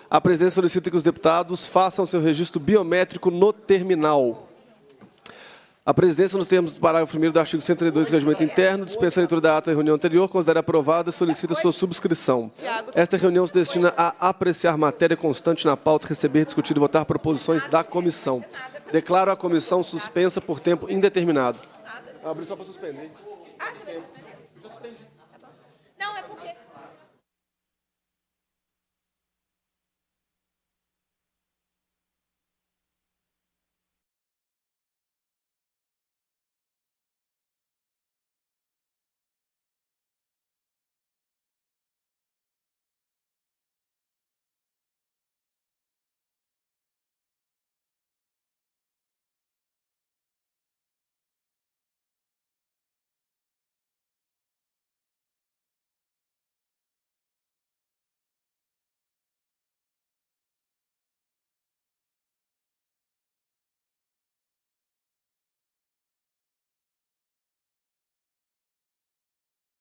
A presidência solicita que os deputados façam seu registro biométrico no terminal. A presidência, nos termos do parágrafo 1º do artigo 132 do Regimento Interno, dispensa a leitura da ata da reunião anterior, considera aprovada e solicita sua subscrição. Esta reunião se destina a apreciar matéria constante na pauta, receber, discutir e votar proposições da comissão. Declaro a comissão suspensa por tempo indeterminado. Abri só para suspender. Ah, você vai suspender? Não, é porque...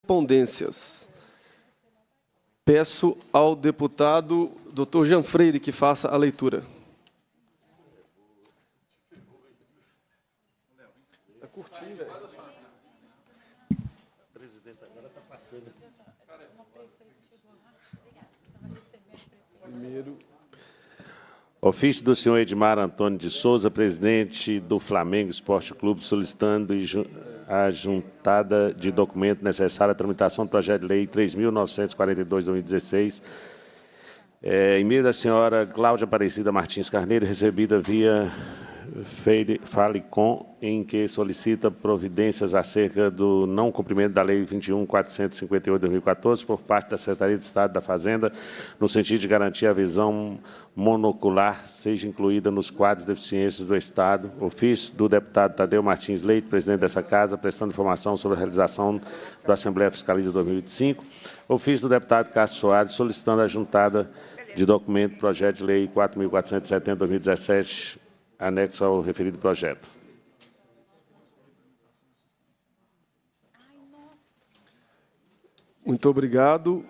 Correspondências. Peço ao deputado Dr. Jean Freire que faça a leitura. É curtinho, velho. Presidente, agora está passando. Primeiro. Ofício do senhor Edmar Antônio de Souza, presidente do Flamengo Esporte Clube, solicitando a juntada de documento necessário à tramitação do projeto de lei 3.942/2016, e-mail da senhora Cláudia Aparecida Martins Carneiro, recebida via Falecom, em que solicita providências acerca do não cumprimento da Lei 21.458/2014 por parte da Secretaria de Estado da Fazenda, no sentido de garantir a visão monocular seja incluída nos quadros de deficiências do Estado. Ofício do deputado Tadeu Martins Leite, presidente dessa Casa, prestando informação sobre a realização da Assembleia Fiscaliza 2025. Ofício do deputado Castro Soares, solicitando a juntada de documento projeto de lei 4.470/2017, anexo ao referido projeto. Muito obrigado,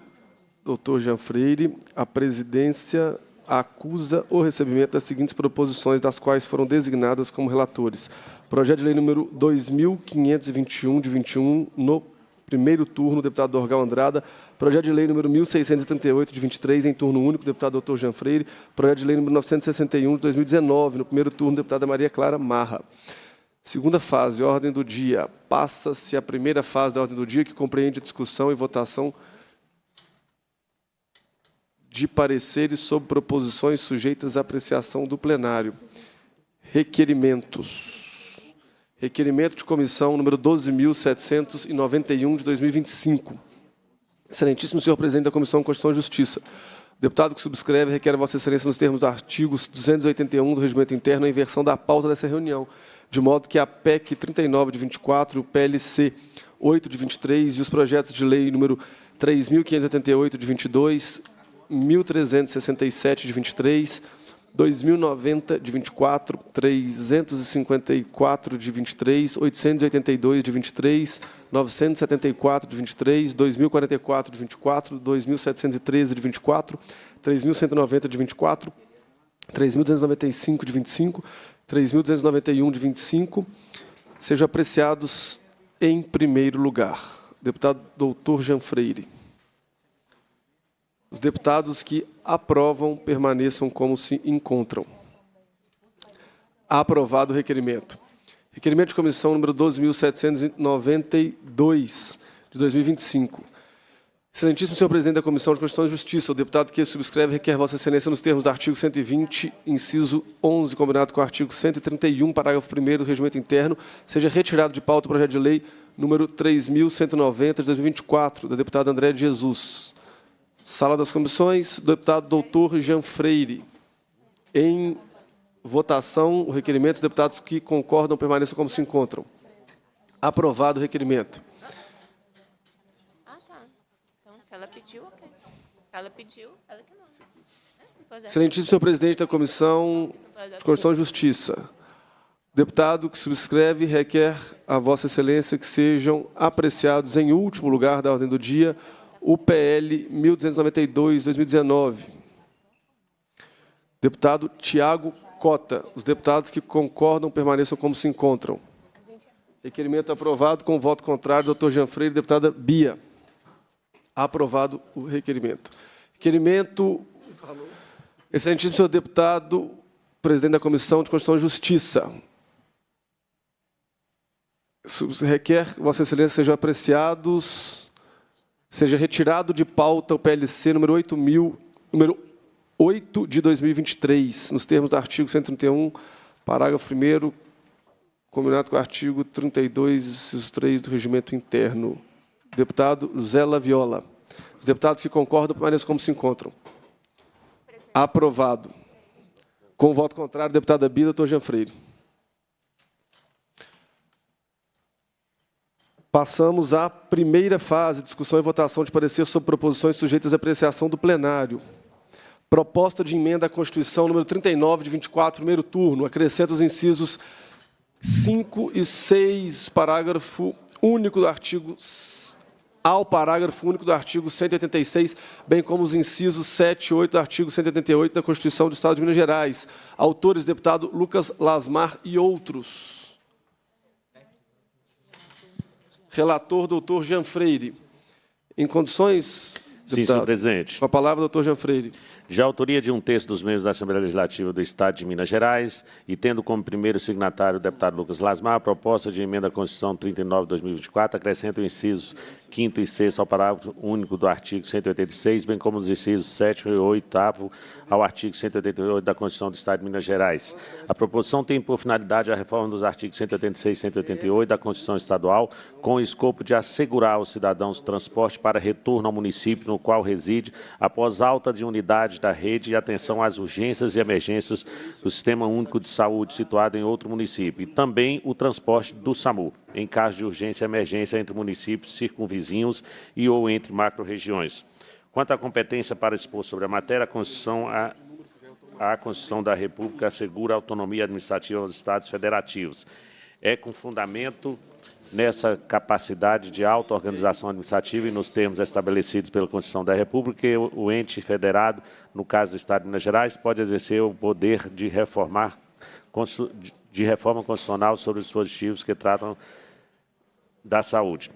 doutor Jean Freire. A presidência acusa o recebimento das seguintes proposições, das quais foram designadas como relatores. Projeto de lei número 2.521, de 21, no primeiro turno, deputado Dorgal Andrada. Projeto de lei número 1.638, de 23, em turno único, deputado Dr. Jean Freire. Projeto de lei número 961, de 2019, no primeiro turno, deputada Maria Clara Marra. Segunda fase, ordem do dia. Passa-se a primeira fase da ordem do dia, que compreende discussão e votação de pareceres sobre proposições sujeitas à apreciação do plenário. Requerimentos. Requerimento de comissão número 12.791, de 2025. Excelentíssimo senhor presidente da Comissão de Constituição e Justiça, o deputado que subscreve requer a Vossa Excelência, nos termos do artigo 281 do Regimento Interno, a inversão da pauta dessa reunião, de modo que a PEC 39 de 24, o PLC 8 de 23 e os projetos de lei número 3.588 de 22, 1.367 de 23, 2.090 de 24, 354 de 23, 882 de 23, 974 de 23, 2.044 de 24, 2.713 de 24, 3.190 de 24, 3.295 de 25, 3.291 de 25, sejam apreciados em primeiro lugar. Deputado doutor Jean Freire. Os deputados que aprovam permaneçam como se encontram. Aprovado o requerimento. Requerimento de comissão número 12.792, de 2025. Excelentíssimo senhor presidente da Comissão de Constituição e Justiça, o deputado que subscreve requer Vossa Excelência, nos termos do artigo 120, inciso 11, combinado com o artigo 131, parágrafo 1º do Regimento Interno, seja retirado de pauta o projeto de lei número 3.190, de 2024, da deputada Andréa de Jesus. Sala das Comissões, deputado doutor Jean Freire. Em votação, o requerimento, os deputados que concordam permaneçam como se encontram. Aprovado o requerimento. Ah, tá. Então, se ela pediu, ok. Se ela pediu, ela que não. Excelentíssimo senhor presidente da Comissão de Constituição e Justiça, o deputado que subscreve requer a Vossa Excelência que sejam apreciados em último lugar da ordem do dia o PL 1292/2019, Deputado Tiago Cota. Os deputados que concordam permaneçam como se encontram. Requerimento aprovado. Com voto contrário, doutor Jean Freire. Deputada Bia. Aprovado o requerimento. Requerimento. Excelentíssimo senhor deputado, presidente da Comissão de Constituição e Justiça. Requer que Vossa Excelência sejam apreciados, seja retirado de pauta o PLC número 8 de 2023, nos termos do artigo 131, parágrafo 1º, combinado com o artigo 32, inciso 3 do Regimento Interno. Deputado Zé Laviola. Os deputados que concordam permaneçam como se encontram. Aprovado. Com voto contrário, deputada Bia, doutor Jean Freire. Passamos à primeira fase, discussão e votação de parecer sobre proposições sujeitas à apreciação do plenário. Proposta de emenda à Constituição número 39, de 24, primeiro turno. Acrescenta os incisos 5 e 6, parágrafo único do artigo ao parágrafo único do artigo 186, bem como os incisos 7 e 8 do artigo 188 da Constituição do Estado de Minas Gerais. Autores, deputado Lucas Lasmar e outros. Relator, doutor Jean Freire. Em condições, deputado? Sim, senhor presidente. Com a palavra, doutor Jean Freire. De autoria de um terço dos membros da Assembleia Legislativa do Estado de Minas Gerais e tendo como primeiro signatário o deputado Lucas Lasmar, a proposta de emenda à Constituição 39 de 2024 acrescenta o inciso 5º e 6º ao parágrafo único do artigo 186, bem como os incisos 7º e 8º ao artigo 188 da Constituição do Estado de Minas Gerais. A proposição tem por finalidade a reforma dos artigos 186 e 188 da Constituição Estadual, com o escopo de assegurar aos cidadãos o transporte para retorno ao município no qual reside, após alta de unidade da rede e atenção às urgências e emergências do Sistema Único de Saúde situado em outro município, e também o transporte do SAMU, em caso de urgência e emergência entre municípios circunvizinhos e ou entre macro-regiões. Quanto à competência para expor sobre a matéria, a Constituição da República assegura a autonomia administrativa aos Estados federativos. É com fundamento nessa capacidade de auto-organização administrativa e nos termos estabelecidos pela Constituição da República, que o ente federado, no caso do Estado de Minas Gerais, pode exercer o poder de reforma constitucional sobre os dispositivos que tratam da saúde.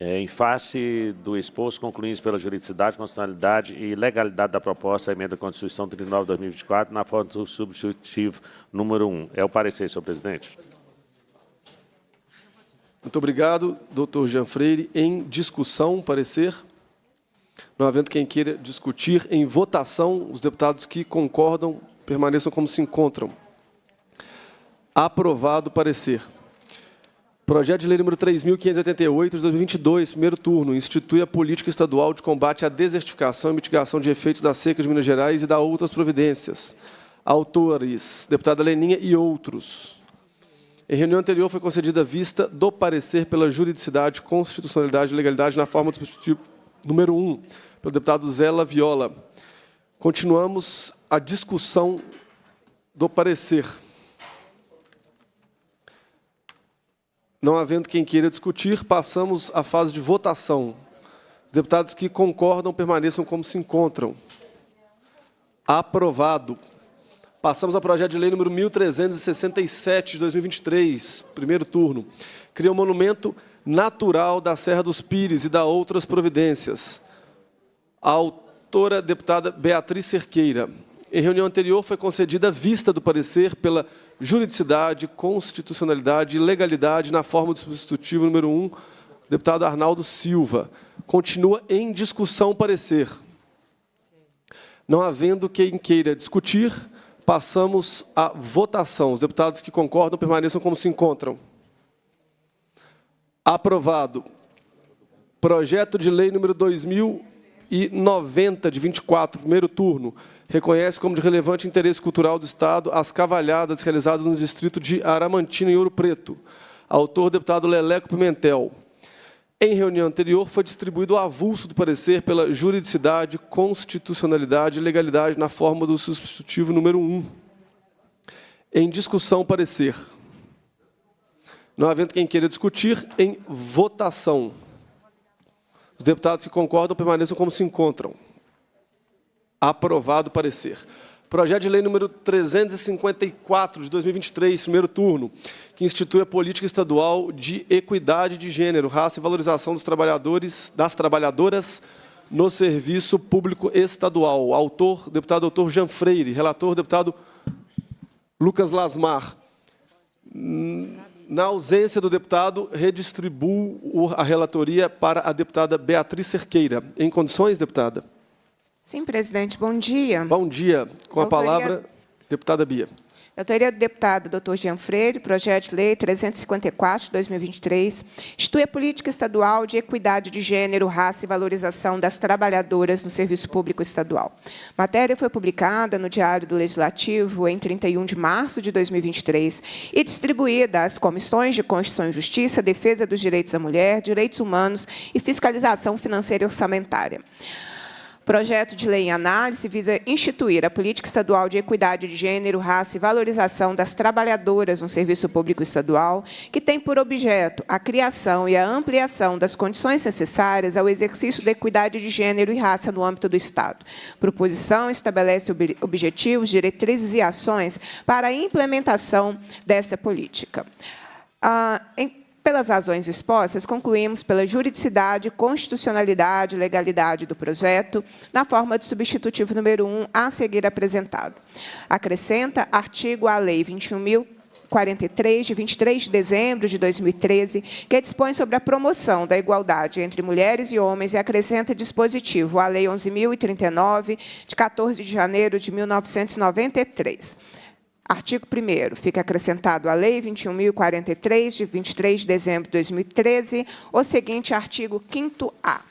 Em face do exposto, concluímos pela juridicidade, constitucionalidade e legalidade da proposta, a emenda à Constituição 39 de 2024, na forma do substitutivo número 1. É o parecer, senhor presidente. Muito obrigado, doutor Jean Freire. Em discussão, parecer. Não havendo quem queira discutir, em votação, os deputados que concordam permaneçam como se encontram. Aprovado o parecer. Projeto de lei número 3.588, de 2022, primeiro turno, institui a política estadual de combate à desertificação e mitigação de efeitos da seca de Minas Gerais e dá outras providências. Autores, deputada Leninha e outros. Em reunião anterior, foi concedida vista do parecer pela juridicidade, constitucionalidade e legalidade na forma do substitutivo número 1, pelo deputado Zé Laviola. Continuamos a discussão do parecer. Não havendo quem queira discutir, passamos à fase de votação. Os deputados que concordam permaneçam como se encontram. Aprovado. Passamos ao projeto de lei número 1.367, de 2023, primeiro turno. Cria um monumento natural da Serra dos Pires e dá outras providências. A autora, deputada Beatriz Cerqueira. Em reunião anterior, foi concedida vista do parecer pela juridicidade, constitucionalidade e legalidade na forma do substitutivo número 1, deputado Arnaldo Silva. Continua em discussão o parecer. Não havendo quem queira discutir, passamos à votação. Os deputados que concordam permaneçam como se encontram. Aprovado. Projeto de lei número 2090, de 24, primeiro turno. Reconhece como de relevante interesse cultural do Estado as cavalhadas realizadas no distrito de Aramantina, em Ouro Preto. Autor, deputado Leleco Pimentel. Em reunião anterior, foi distribuído o avulso do parecer pela juridicidade, constitucionalidade e legalidade na forma do substitutivo número 1. Em discussão, parecer. Não havendo quem queira discutir, em votação. Os deputados que concordam permaneçam como se encontram. Aprovado o parecer. Projeto de lei número 354, de 2023, primeiro turno, que institui a política estadual de equidade de gênero, raça e valorização dos trabalhadores, das trabalhadoras no serviço público estadual. Autor, deputado doutor Jean Freire. Relator, deputado Lucas Lasmar. Na ausência do deputado, redistribuo a relatoria para a deputada Beatriz Cerqueira. Em condições, deputada? Sim, presidente. Bom dia. Bom dia. Com a palavra, deputada Bia. De autoria do deputado Dr. Jean Freire, projeto de lei 354, de 2023, institui a política estadual de equidade de gênero, raça e valorização das trabalhadoras no serviço público estadual. A matéria foi publicada no Diário do Legislativo em 31 de março de 2023 e distribuída às comissões de Constituição e Justiça, Defesa dos Direitos da Mulher, Direitos Humanos e Fiscalização Financeira e Orçamentária. Projeto de lei em análise visa instituir a política estadual de equidade de gênero, raça e valorização das trabalhadoras no serviço público estadual, que tem por objeto a criação e a ampliação das condições necessárias ao exercício da equidade de gênero e raça no âmbito do Estado. Proposição estabelece objetivos, diretrizes e ações para a implementação dessa política. Pelas razões expostas, concluímos pela juridicidade, constitucionalidade e legalidade do projeto, na forma de substitutivo número 1, a seguir apresentado. Acrescenta artigo à Lei 21.043, de 23 de dezembro de 2013, que dispõe sobre a promoção da igualdade entre mulheres e homens e acrescenta dispositivo à Lei 11.039, de 14 de janeiro de 1993. Artigo 1º, fica acrescentado à Lei 21.043, de 23 de dezembro de 2013, o seguinte artigo 5º-A.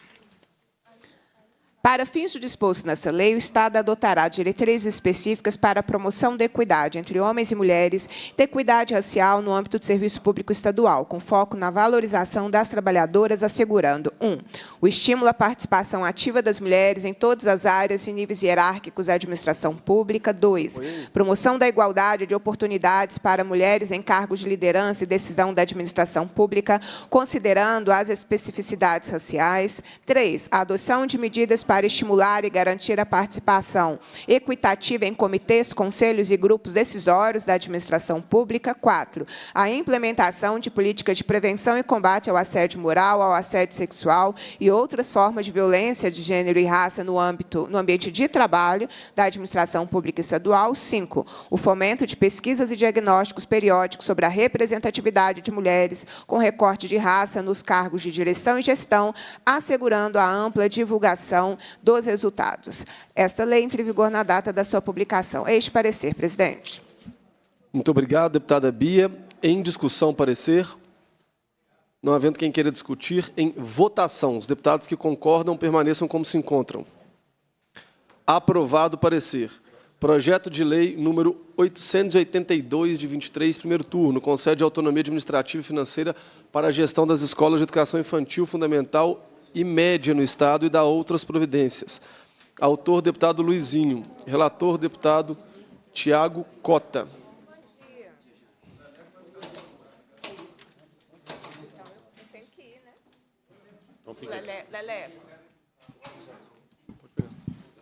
Para fins do disposto nessa lei, o Estado adotará diretrizes específicas para a promoção da equidade entre homens e mulheres, da equidade racial no âmbito do serviço público estadual, com foco na valorização das trabalhadoras, assegurando 1. O estímulo à participação ativa das mulheres em todas as áreas e níveis hierárquicos da administração pública. 2. Promoção da igualdade de oportunidades para mulheres em cargos de liderança e decisão da administração pública, considerando as especificidades raciais. 3. A adoção de medidas para estimular e garantir a participação equitativa em comitês, conselhos e grupos decisórios da administração pública. 4. A implementação de políticas de prevenção e combate ao assédio moral, ao assédio sexual e outras formas de violência de gênero e raça no ambiente de trabalho da administração pública estadual. 5. O fomento de pesquisas e diagnósticos periódicos sobre a representatividade de mulheres com recorte de raça nos cargos de direção e gestão, assegurando a ampla divulgação dos resultados. Esta lei entra em vigor na data da sua publicação. Este parecer, presidente. Muito obrigado, deputada Bia. Em discussão, parecer. Não havendo quem queira discutir, em votação. Os deputados que concordam permaneçam como se encontram. Aprovado o parecer. Projeto de lei número 882, de 23, primeiro turno, concede autonomia administrativa e financeira para a gestão das escolas de educação infantil, fundamental e média no Estado e dá outras providências. Autor, deputado Luizinho. Relator, deputado Tiago Cota. Leleco.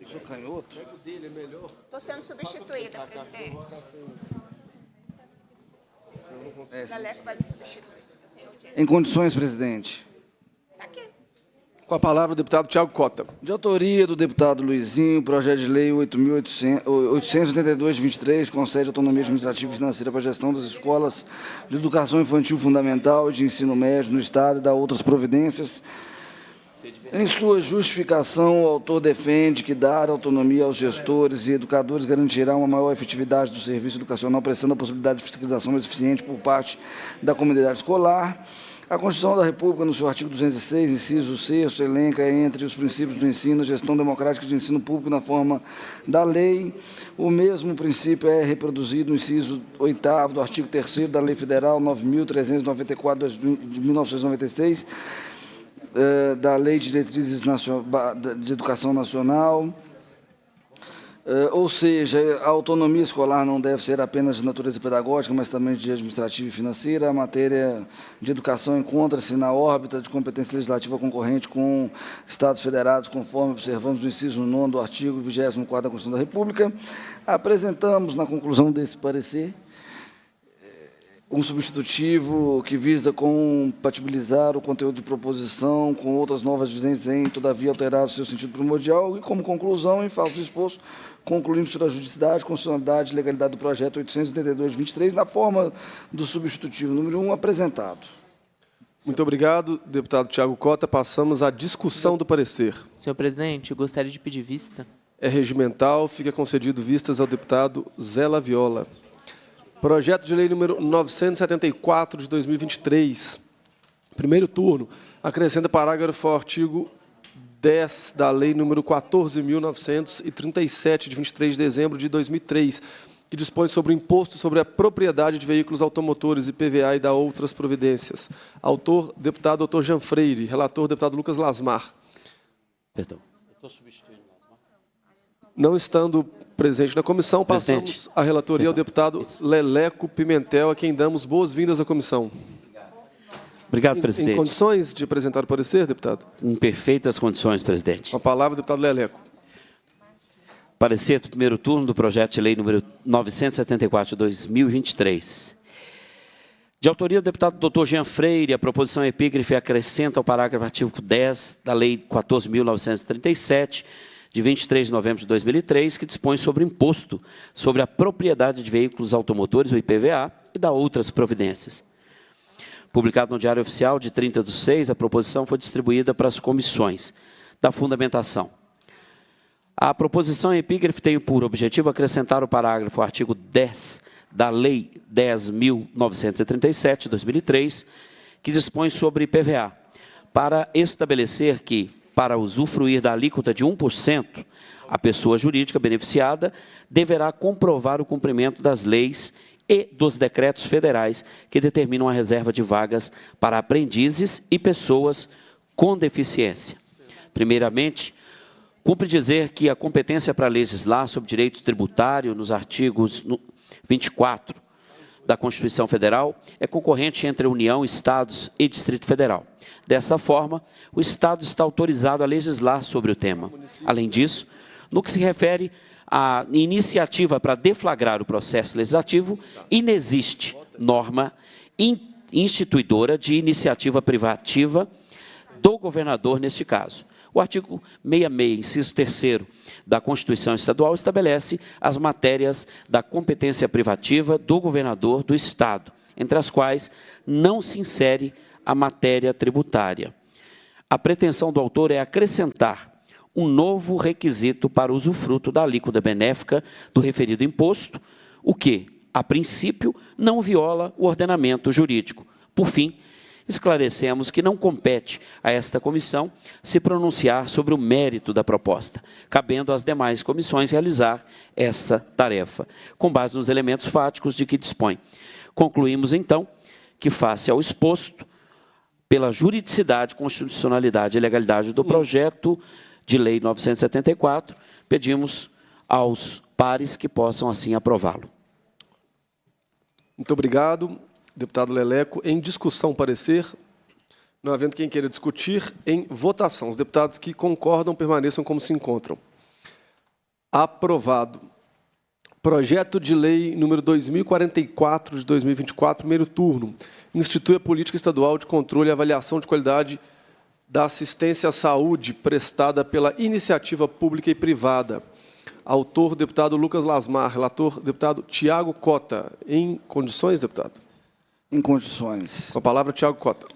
Eu sou canhoto? Estou sendo substituída, presidente. Leleco vai me substituir. Em condições, presidente. Está aqui. Com a palavra, o deputado Tiago Cota. De autoria do deputado Luizinho, projeto de lei 882 de 23 concede autonomia administrativa e financeira para a gestão das escolas de educação infantil fundamental e de ensino médio no Estado e dá outras providências. Em sua justificação, o autor defende que dar autonomia aos gestores e educadores garantirá uma maior efetividade do serviço educacional, prestando a possibilidade de fiscalização mais eficiente por parte da comunidade escolar. A Constituição da República, no seu artigo 206, inciso 6º, elenca entre os princípios do ensino a gestão democrática de ensino público na forma da lei. O mesmo princípio é reproduzido no inciso 8º do artigo 3º da Lei Federal 9.394 de 1996, da Lei de Diretrizes de Educação Nacional, Ou seja, a autonomia escolar não deve ser apenas de natureza pedagógica, mas também de administrativa e financeira. A matéria de educação encontra-se na órbita de competência legislativa concorrente com Estados federados, conforme observamos no inciso 9º do artigo 24º da Constituição da República. Apresentamos, na conclusão desse parecer, um substitutivo que visa compatibilizar o conteúdo de proposição com outras novas vigentes em, todavia, alterar o seu sentido primordial. E, como conclusão, em face do exposto, concluímos pela juridicidade, constitucionalidade e legalidade do projeto 882-23, na forma do substitutivo número 1 apresentado. Muito obrigado, deputado Tiago Cota. Passamos à discussão do parecer. Senhor presidente, eu gostaria de pedir vista. É regimental, fica concedido vistas ao deputado Zé Laviola. Projeto de lei número 974 de 2023. Primeiro turno, acrescenta parágrafo ao artigo 10 da lei número 14.937 de 23 de dezembro de 2003, que dispõe sobre o imposto sobre a propriedade de veículos automotores, IPVA, e dá outras providências. Autor, deputado Dr. Jean Freire. Relator, deputado Lucas Lasmar. Perdão. Eu estou substituindo o Lasmar. Não estando presente na comissão, passamos a relatoria ao deputado Leleco Pimentel, a quem damos boas-vindas à comissão. Obrigado, presidente. Em condições de apresentar o parecer, deputado? Em perfeitas condições, presidente. Com a palavra, deputado Leleco. Parecer do primeiro turno do projeto de lei número 974 de 2023. De autoria do deputado Dr. Jean Freire, a proposição epígrafe acrescenta ao parágrafo artigo 10 da lei 14.937, de 23 de novembro de 2003, que dispõe sobre o imposto sobre a propriedade de veículos automotores, o IPVA, e dá outras providências. Publicado no Diário Oficial de 30/6, a proposição foi distribuída para as comissões da fundamentação. A proposição em epígrafe tem por objetivo acrescentar o parágrafo ao artigo 10 da Lei 10.937, de 2003, que dispõe sobre IPVA, para estabelecer que, para usufruir da alíquota de 1%, a pessoa jurídica beneficiada deverá comprovar o cumprimento das leis e dos decretos federais que determinam a reserva de vagas para aprendizes e pessoas com deficiência. Primeiramente, cumpre dizer que a competência para legislar sobre direito tributário, nos artigos 24 da Constituição Federal, é concorrente entre a União, Estados e Distrito Federal. Desta forma, o Estado está autorizado a legislar sobre o tema. Além disso, no que se refere à iniciativa para deflagrar o processo legislativo, inexiste norma instituidora de iniciativa privativa do governador neste caso. O artigo 66, inciso 3º da Constituição Estadual estabelece as matérias da competência privativa do governador do Estado, entre as quais não se insere a matéria tributária. A pretensão do autor é acrescentar um novo requisito para o usufruto da alíquota benéfica do referido imposto, o que, a princípio, não viola o ordenamento jurídico. Por fim, esclarecemos que não compete a esta comissão se pronunciar sobre o mérito da proposta, cabendo às demais comissões realizar essa tarefa, com base nos elementos fáticos de que dispõe. Concluímos, então, que, face ao exposto, pela juridicidade, constitucionalidade e legalidade do projeto de lei 974, pedimos aos pares que possam assim aprová-lo. Muito obrigado, deputado Leleco. Em discussão, parecer. Não havendo quem queira discutir, em votação. Os deputados que concordam permaneçam como se encontram. Aprovado. Projeto de lei número 2044 de 2024, primeiro turno. Institui a política estadual de controle e avaliação de qualidade da assistência à saúde prestada pela iniciativa pública e privada. Autor, deputado Lucas Lasmar. Relator, deputado Tiago Cota. Em condições, deputado? Em condições. Com a palavra, Tiago Cota.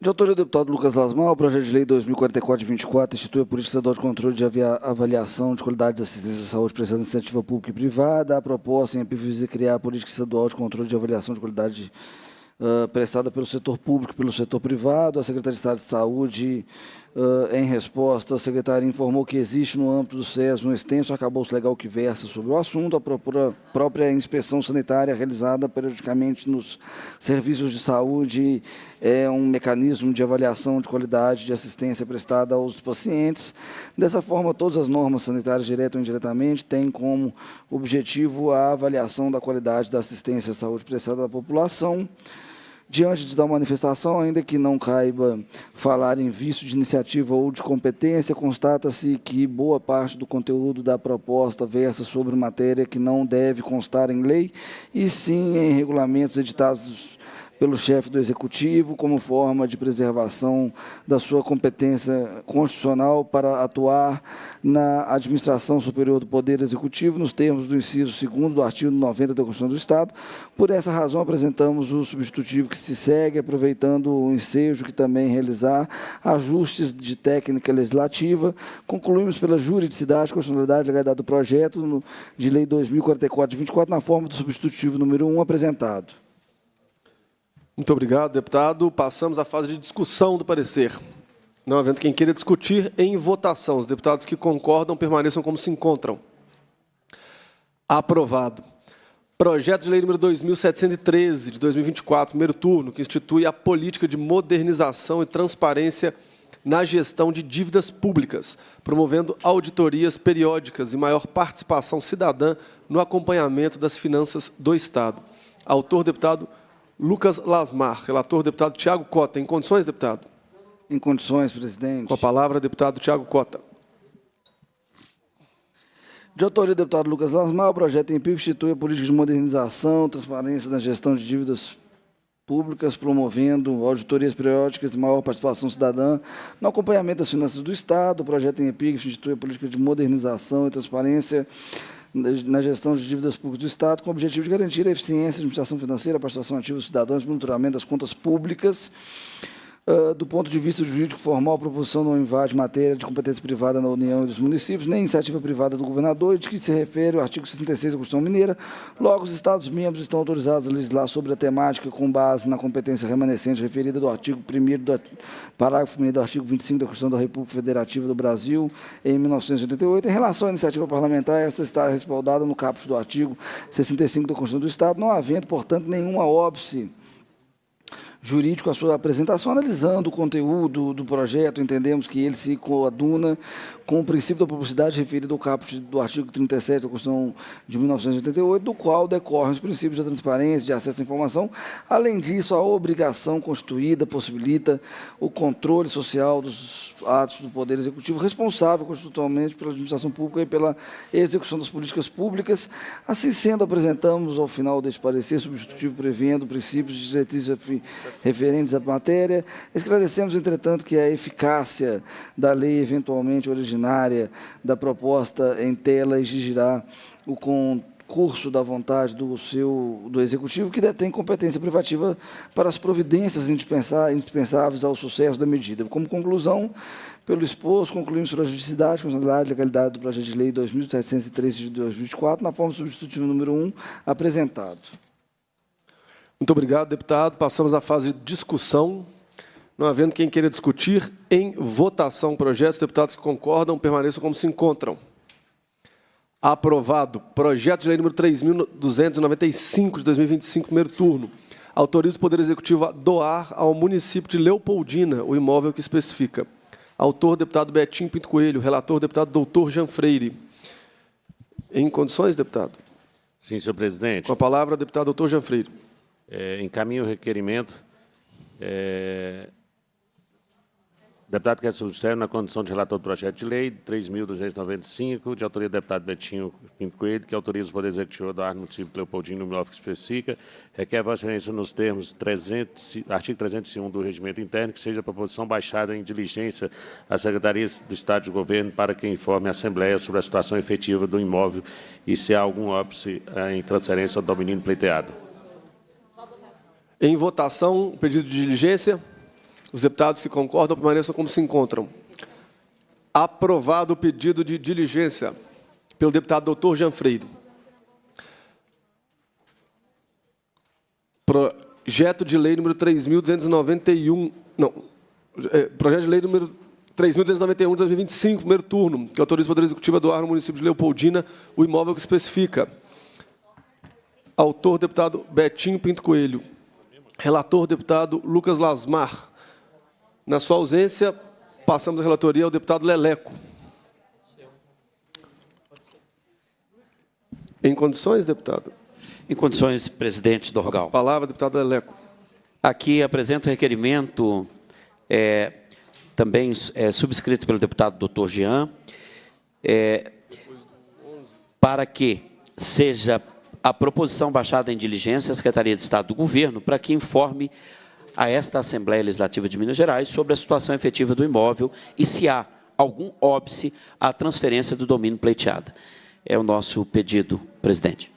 De autoria do deputado Lucas Lasmar, o projeto de lei 2044 de 24 institui a política estadual de controle de avaliação de qualidade da assistência à saúde prestada em iniciativa pública e privada. A proposta em visa criar a política estadual de controle de avaliação de qualidade prestada pelo setor público e pelo setor privado. A Secretaria de Estado de Saúde Em resposta, a secretaria informou que existe no âmbito do SES um extenso arcabouço legal que versa sobre o assunto. A própria inspeção sanitária realizada periodicamente nos serviços de saúde é um mecanismo de avaliação de qualidade de assistência prestada aos pacientes. Dessa forma, todas as normas sanitárias, direta ou indiretamente, têm como objetivo a avaliação da qualidade da assistência à saúde prestada à população. Diante da manifestação, ainda que não caiba falar em vício de iniciativa ou de competência, constata-se que boa parte do conteúdo da proposta versa sobre matéria que não deve constar em lei, e sim em regulamentos editados pelo chefe do Executivo, como forma de preservação da sua competência constitucional para atuar na administração superior do Poder Executivo, nos termos do inciso 2º do artigo 90 da Constituição do Estado. Por essa razão, apresentamos o substitutivo que se segue, aproveitando o ensejo que também realizar ajustes de técnica legislativa. Concluímos pela juridicidade, constitucionalidade e legalidade do projeto de lei 2044 de 24, na forma do substitutivo número 1 apresentado. Muito obrigado, deputado. Passamos à fase de discussão do parecer. Não havendo quem queira discutir, em votação. Os deputados que concordam permaneçam como se encontram. Aprovado. Projeto de lei número 2713, de 2024, primeiro turno, que institui a política de modernização e transparência na gestão de dívidas públicas, promovendo auditorias periódicas e maior participação cidadã no acompanhamento das finanças do Estado. Autor, deputado Lucas Lasmar. Relator, deputado Tiago Cota. Em condições, deputado? Em condições, presidente. Com a palavra, deputado Tiago Cota. De autoria do deputado Lucas Lasmar, o projeto em PIB institui a política de modernização, transparência na gestão de dívidas públicas, promovendo auditorias periódicas e maior participação cidadã no acompanhamento das finanças do Estado. O projeto em PIB institui a política de modernização e transparência na gestão de dívidas públicas do Estado, com o objetivo de garantir a eficiência da administração financeira, a participação ativa dos cidadãos e monitoramento das contas públicas. Do ponto de vista jurídico formal, a proposição não invade matéria de competência privada na União e dos municípios, nem iniciativa privada do governador, de que se refere o artigo 66 da Constituição Mineira. Logo, os Estados-membros estão autorizados a legislar sobre a temática com base na competência remanescente referida do artigo 1º do parágrafo 1º do artigo 25 da Constituição da República Federativa do Brasil, em 1988. Em relação à iniciativa parlamentar, esta está respaldada no caput do artigo 65 da Constituição do Estado, não havendo, portanto, nenhuma óbice jurídico a sua apresentação. Analisando o conteúdo do projeto, entendemos que ele se coaduna com o princípio da publicidade referido ao caput do artigo 37 da Constituição de 1988, do qual decorrem os princípios da transparência, de acesso à informação. Além disso, a obrigação constituída possibilita o controle social dos atos do Poder Executivo, responsável constitucionalmente pela administração pública e pela execução das políticas públicas. Assim sendo, apresentamos, ao final deste parecer substitutivo, prevendo princípios e diretrizes referentes à matéria. Esclarecemos, entretanto, que a eficácia da lei eventualmente originária da proposta em tela exigirá o concurso da vontade do Executivo, que detém competência privativa para as providências indispensáveis ao sucesso da medida. Como conclusão, pelo exposto, concluímos pela juridicidade, constitucionalidade e legalidade do projeto de lei 2713 de 2024, na forma substitutiva número 1, apresentado. Muito obrigado, deputado. Passamos à fase de discussão. Não havendo quem queira discutir, em votação o projeto, os deputados que concordam permaneçam como se encontram. Aprovado. Projeto de lei número 3.295, de 2025, primeiro turno. Autoriza o Poder Executivo a doar ao município de Leopoldina o imóvel que especifica. Autor, deputado Betinho Pinto Coelho. Relator, deputado doutor Jean Freire. Em condições, deputado? Sim, senhor presidente. Com a palavra, deputado doutor Jean Freire. Encaminho o requerimento. Deputado quer substituir na condição de relator do projeto de lei 3.295, de autoria do deputado Betinho Pinto Coelho, que autoriza o Poder Executivo a doar no município de Leopoldina o imóvel que especifica, requer Vossa Excelência nos termos artigo 301 do Regimento Interno, que seja a proposição baixada em diligência às Secretarias do Estado de Governo para que informe a Assembleia sobre a situação efetiva do imóvel e se há algum óbice em transferência ao domínio pleiteado. Em votação, o pedido de diligência. Os deputados que concordam permaneçam como se encontram. Aprovado o pedido de diligência pelo deputado doutor Jean Freire. Projeto de lei número 3.291... Não. Projeto de lei número 3.291 de 2025, primeiro turno, que autoriza o Poder Executivo a doar no município de Leopoldina o imóvel que especifica. Autor, deputado Betinho Pinto Coelho. Relator, deputado Lucas Lasmar. Na sua ausência, passamos a relatoria ao deputado Leleco. Em condições, deputado? Em condições, presidente Dorgal. Palavra, deputado Leleco. Aqui apresento o requerimento, também subscrito pelo deputado Dr. Jean, para que seja a proposição baixada em diligência à Secretaria de Estado do Governo para que informe a esta Assembleia Legislativa de Minas Gerais sobre a situação efetiva do imóvel e se há algum óbice à transferência do domínio pleiteado. É o nosso pedido, presidente.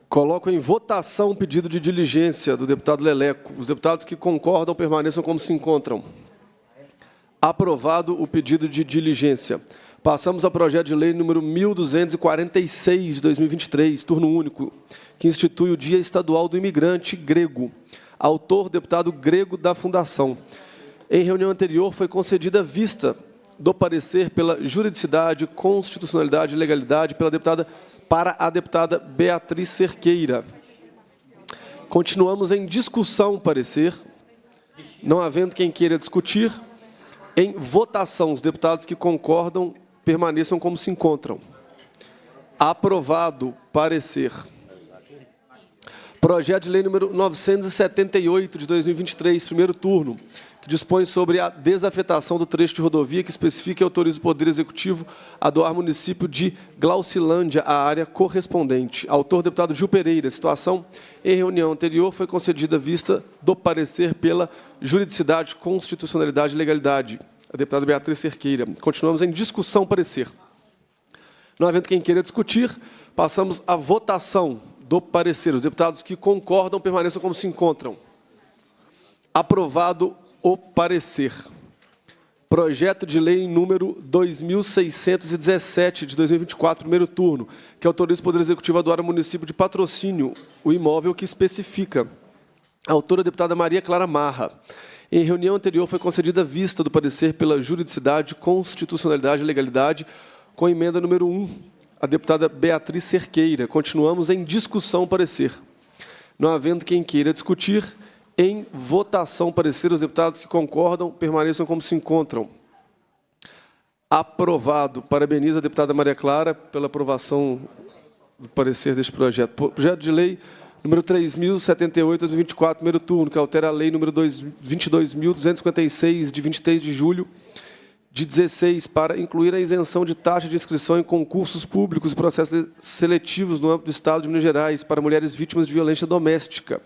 Coloco em votação o pedido de diligência do deputado Leleco. Os deputados que concordam permaneçam como se encontram. Aprovado o pedido de diligência. Passamos ao projeto de lei número 1246, de 2023, turno único, que institui o Dia Estadual do Imigrante Grego. Autor, deputado Grego da Fundação. Em reunião anterior, foi concedida vista do parecer pela juridicidade, constitucionalidade e legalidade para a deputada Beatriz Cerqueira. Continuamos em discussão, parecer. Não havendo quem queira discutir, em votação, os deputados que concordam permaneçam como se encontram. Aprovado, parecer. Projeto de lei número 978, de 2023, primeiro turno, que dispõe sobre a desafetação do trecho de rodovia que especifica e autoriza o Poder Executivo a doar ao município de Glaucilândia a área correspondente. Autor, deputado Gil Pereira. Situação, em reunião anterior, foi concedida vista do parecer pela juridicidade, constitucionalidade e legalidade. A deputada Beatriz Cerqueira. Continuamos em discussão, parecer. Não havendo quem queira discutir, passamos à votação do parecer. Os deputados que concordam permaneçam como se encontram. Aprovado o parecer. Projeto de lei número 2617, de 2024, primeiro turno, que autoriza o Poder Executivo a doar ao município de Patrocínio o imóvel que especifica. A autora, a deputada Maria Clara Marra. Em reunião anterior, foi concedida vista do parecer pela juridicidade, constitucionalidade e legalidade, com emenda número 1, a deputada Beatriz Cerqueira. Continuamos em discussão, parecer. Não havendo quem queira discutir, em votação, parecer, os deputados que concordam permaneçam como se encontram. Aprovado. Parabenizo a deputada Maria Clara pela aprovação do parecer deste projeto. Projeto de lei número 3.078, de 2024, primeiro turno, que altera a lei número 22.256, de 23 de julho de 16, para incluir a isenção de taxa de inscrição em concursos públicos e processos seletivos no âmbito do Estado de Minas Gerais para mulheres vítimas de violência doméstica.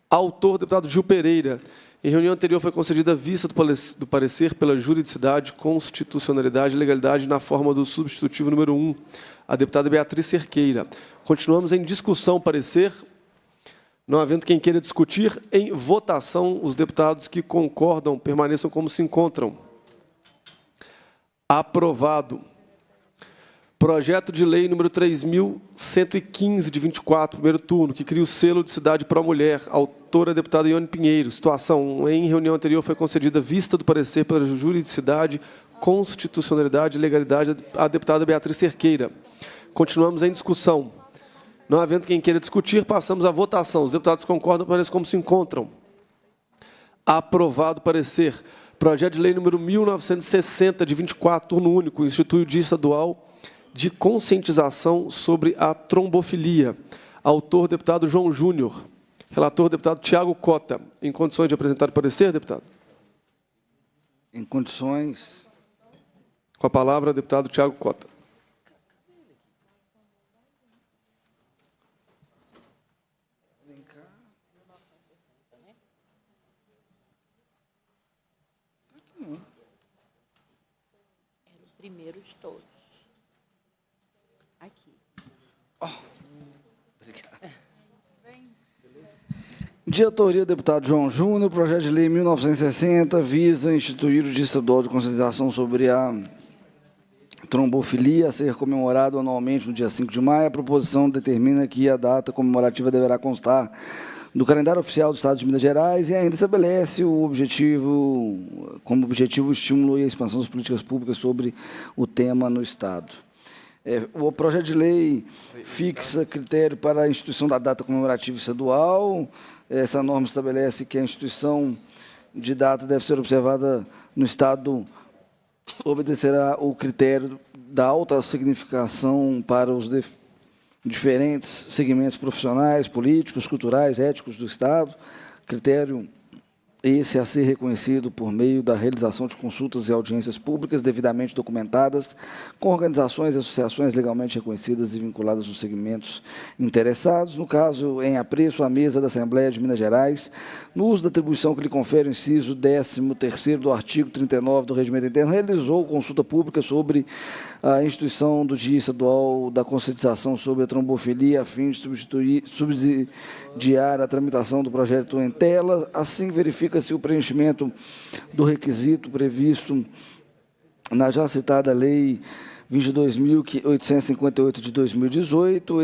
Autor, deputado Gil Pereira. Em reunião anterior, foi concedida vista do parecer pela juridicidade, constitucionalidade e legalidade na forma do substitutivo número 1, a deputada Beatriz Cerqueira. Continuamos em discussão, parecer. Não havendo quem queira discutir, em votação, os deputados que concordam permaneçam como se encontram. Aprovado. Projeto de lei número 3.115, de 24, primeiro turno, que cria o selo de Cidade Pró-Mulher. Autora, a deputada Ione Pinheiro. Situação, em reunião anterior, foi concedida vista do parecer pela juridicidade, constitucionalidade e legalidade à deputada Beatriz Cerqueira. Continuamos em discussão. Não havendo quem queira discutir, passamos à votação. Os deputados concordam, permaneçam como se encontram. Aprovado o parecer. Projeto de lei número 1960, de 24, turno único, institui o Dia Estadual de Conscientização sobre a Trombofilia. Autor, deputado João Júnior. Relator, deputado Tiago Cota. Em condições de apresentar o parecer, deputado? Em condições. Com a palavra, deputado Tiago Cota. Primeiro de todos. Aqui. Obrigado. De autoria do deputado João Júnior, projeto de lei 1960 visa instituir o Dia Estadual de Conscientização sobre a trombofilia a ser comemorado anualmente no dia 5 de maio. A proposição determina que a data comemorativa deverá constar do calendário oficial do Estado de Minas Gerais e ainda estabelece como objetivo o estímulo e a expansão das políticas públicas sobre o tema no Estado. O projeto de lei fixa critério para a instituição da data comemorativa estadual. Essa norma estabelece que a instituição de data deve ser observada no Estado, obedecerá o critério da alta significação para os diferentes segmentos profissionais, políticos, culturais, éticos do Estado, critério esse a ser reconhecido por meio da realização de consultas e audiências públicas devidamente documentadas, com organizações e associações legalmente reconhecidas e vinculadas aos segmentos interessados. No caso, em apreço à mesa da Assembleia de Minas Gerais, no uso da atribuição que lhe confere o inciso 13º do artigo 39 do Regimento Interno, realizou consulta pública sobre a instituição do Dia Estadual da Conscientização sobre a Trombofilia, a fim de subsidiar a tramitação do projeto em tela. Assim, verifica-se o preenchimento do requisito previsto na já citada Lei 22.858 de 2018,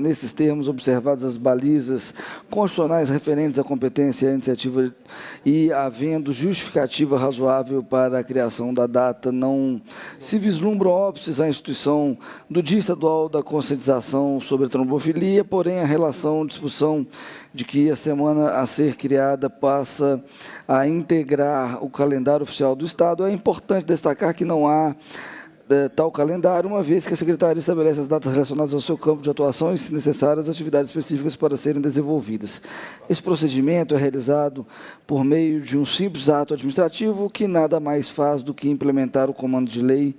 nesses termos, observadas as balizas constitucionais referentes à competência e à iniciativa e havendo justificativa razoável para a criação da data, não se vislumbram óbices à instituição do Dia Estadual da Conscientização sobre a Trombofilia, porém a relação de discussão de que a semana a ser criada passa a integrar o calendário oficial do Estado. É importante destacar que não há tal calendário, uma vez que a Secretaria estabelece as datas relacionadas ao seu campo de atuação e, se necessárias, atividades específicas para serem desenvolvidas. Esse procedimento é realizado por meio de um simples ato administrativo que nada mais faz do que implementar o comando de lei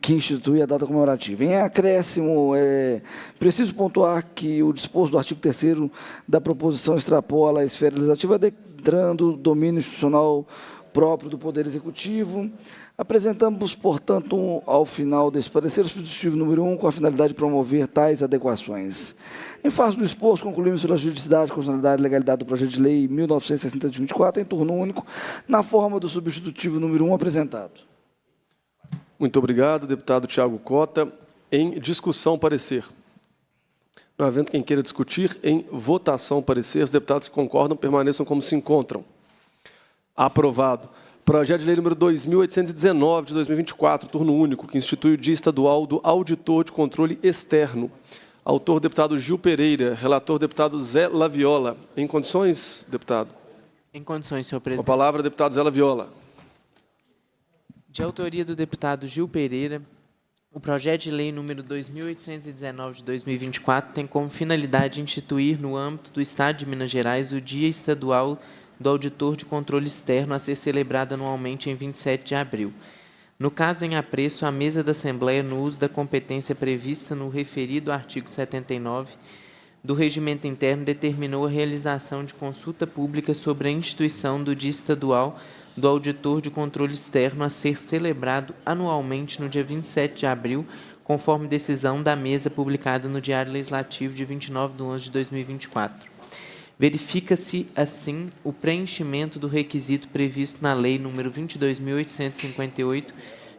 que institui a data comemorativa. Em acréscimo, é preciso pontuar que o disposto do artigo 3º da proposição extrapola a esfera legislativa, adentrando o domínio institucional próprio do Poder Executivo. Apresentamos, portanto, ao final desse parecer, o substitutivo número 1, com a finalidade de promover tais adequações. Em face do exposto, concluímos pela juridicidade, constitucionalidade e legalidade do projeto de lei 1960 de 24, em turno único, na forma do substitutivo número 1 apresentado. Muito obrigado, deputado Tiago Cota. Em discussão, parecer. Não havendo quem queira discutir, em votação, parecer, os deputados que concordam permaneçam como se encontram. Aprovado. Projeto de lei número 2.819, de 2024, turno único, que institui o Dia Estadual do Auditor de Controle Externo. Autor, deputado Gil Pereira. Relator, deputado Zé Laviola. Em condições, deputado? Em condições, senhor Com a presidente. palavra, deputado Zé Laviola. De autoria do deputado Gil Pereira, o projeto de lei número 2.819 de 2024 tem como finalidade instituir, no âmbito do Estado de Minas Gerais, o Dia Estadual do Auditor de Controle Externo, a ser celebrado anualmente em 27 de abril. No caso em apreço, a mesa da Assembleia, no uso da competência prevista no referido artigo 79 do Regimento Interno, determinou a realização de consulta pública sobre a instituição do Dia Estadual do Auditor de Controle Externo, a ser celebrado anualmente no dia 27 de abril, conforme decisão da mesa publicada no Diário Legislativo de 29 de 11 de 2024. Verifica-se, assim, o preenchimento do requisito previsto na Lei nº 22.858,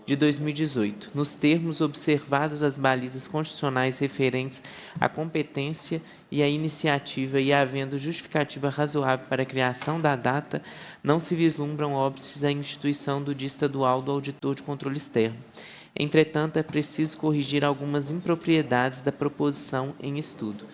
de 2018, nos termos observadas as balizas constitucionais referentes à competência e à iniciativa e havendo justificativa razoável para a criação da data, não se vislumbram óbices da instituição do Dia Estadual do Auditor de Controle Externo. Entretanto, é preciso corrigir algumas impropriedades da proposição em estudo.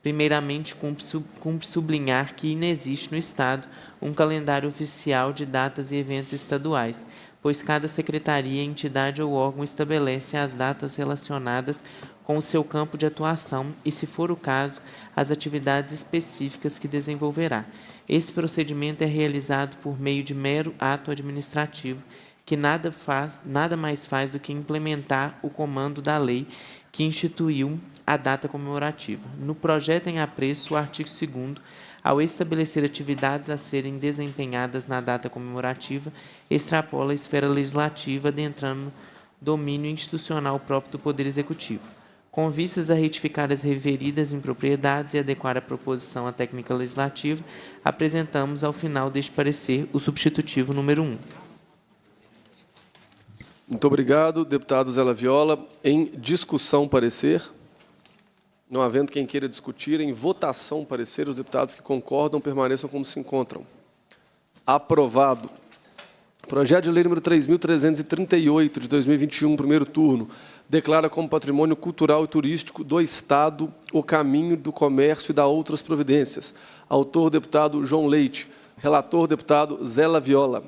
Primeiramente, cumpre sublinhar que inexiste no Estado um calendário oficial de datas e eventos estaduais, pois cada secretaria, entidade ou órgão estabelece as datas relacionadas com o seu campo de atuação e, se for o caso, as atividades específicas que desenvolverá. Esse procedimento é realizado por meio de mero ato administrativo, que nada mais faz do que implementar o comando da lei que instituiu a data comemorativa. No projeto em apreço, o artigo 2º, ao estabelecer atividades a serem desempenhadas na data comemorativa, extrapola a esfera legislativa, adentrando no domínio institucional próprio do Poder Executivo. Com vistas a retificar as referidas impropriedades e adequar a proposição à técnica legislativa, apresentamos ao final deste parecer o substitutivo número 1. Muito obrigado, deputado Zé Laviola. Em discussão, parecer. Não havendo quem queira discutir, em votação, parecer, os deputados que concordam permaneçam como se encontram. Aprovado. Projeto de lei número 3.338, de 2021, primeiro turno, declara como patrimônio cultural e turístico do Estado o caminho do comércio e dá outras providências. Autor, deputado João Leite. Relator, deputado Zé Laviola.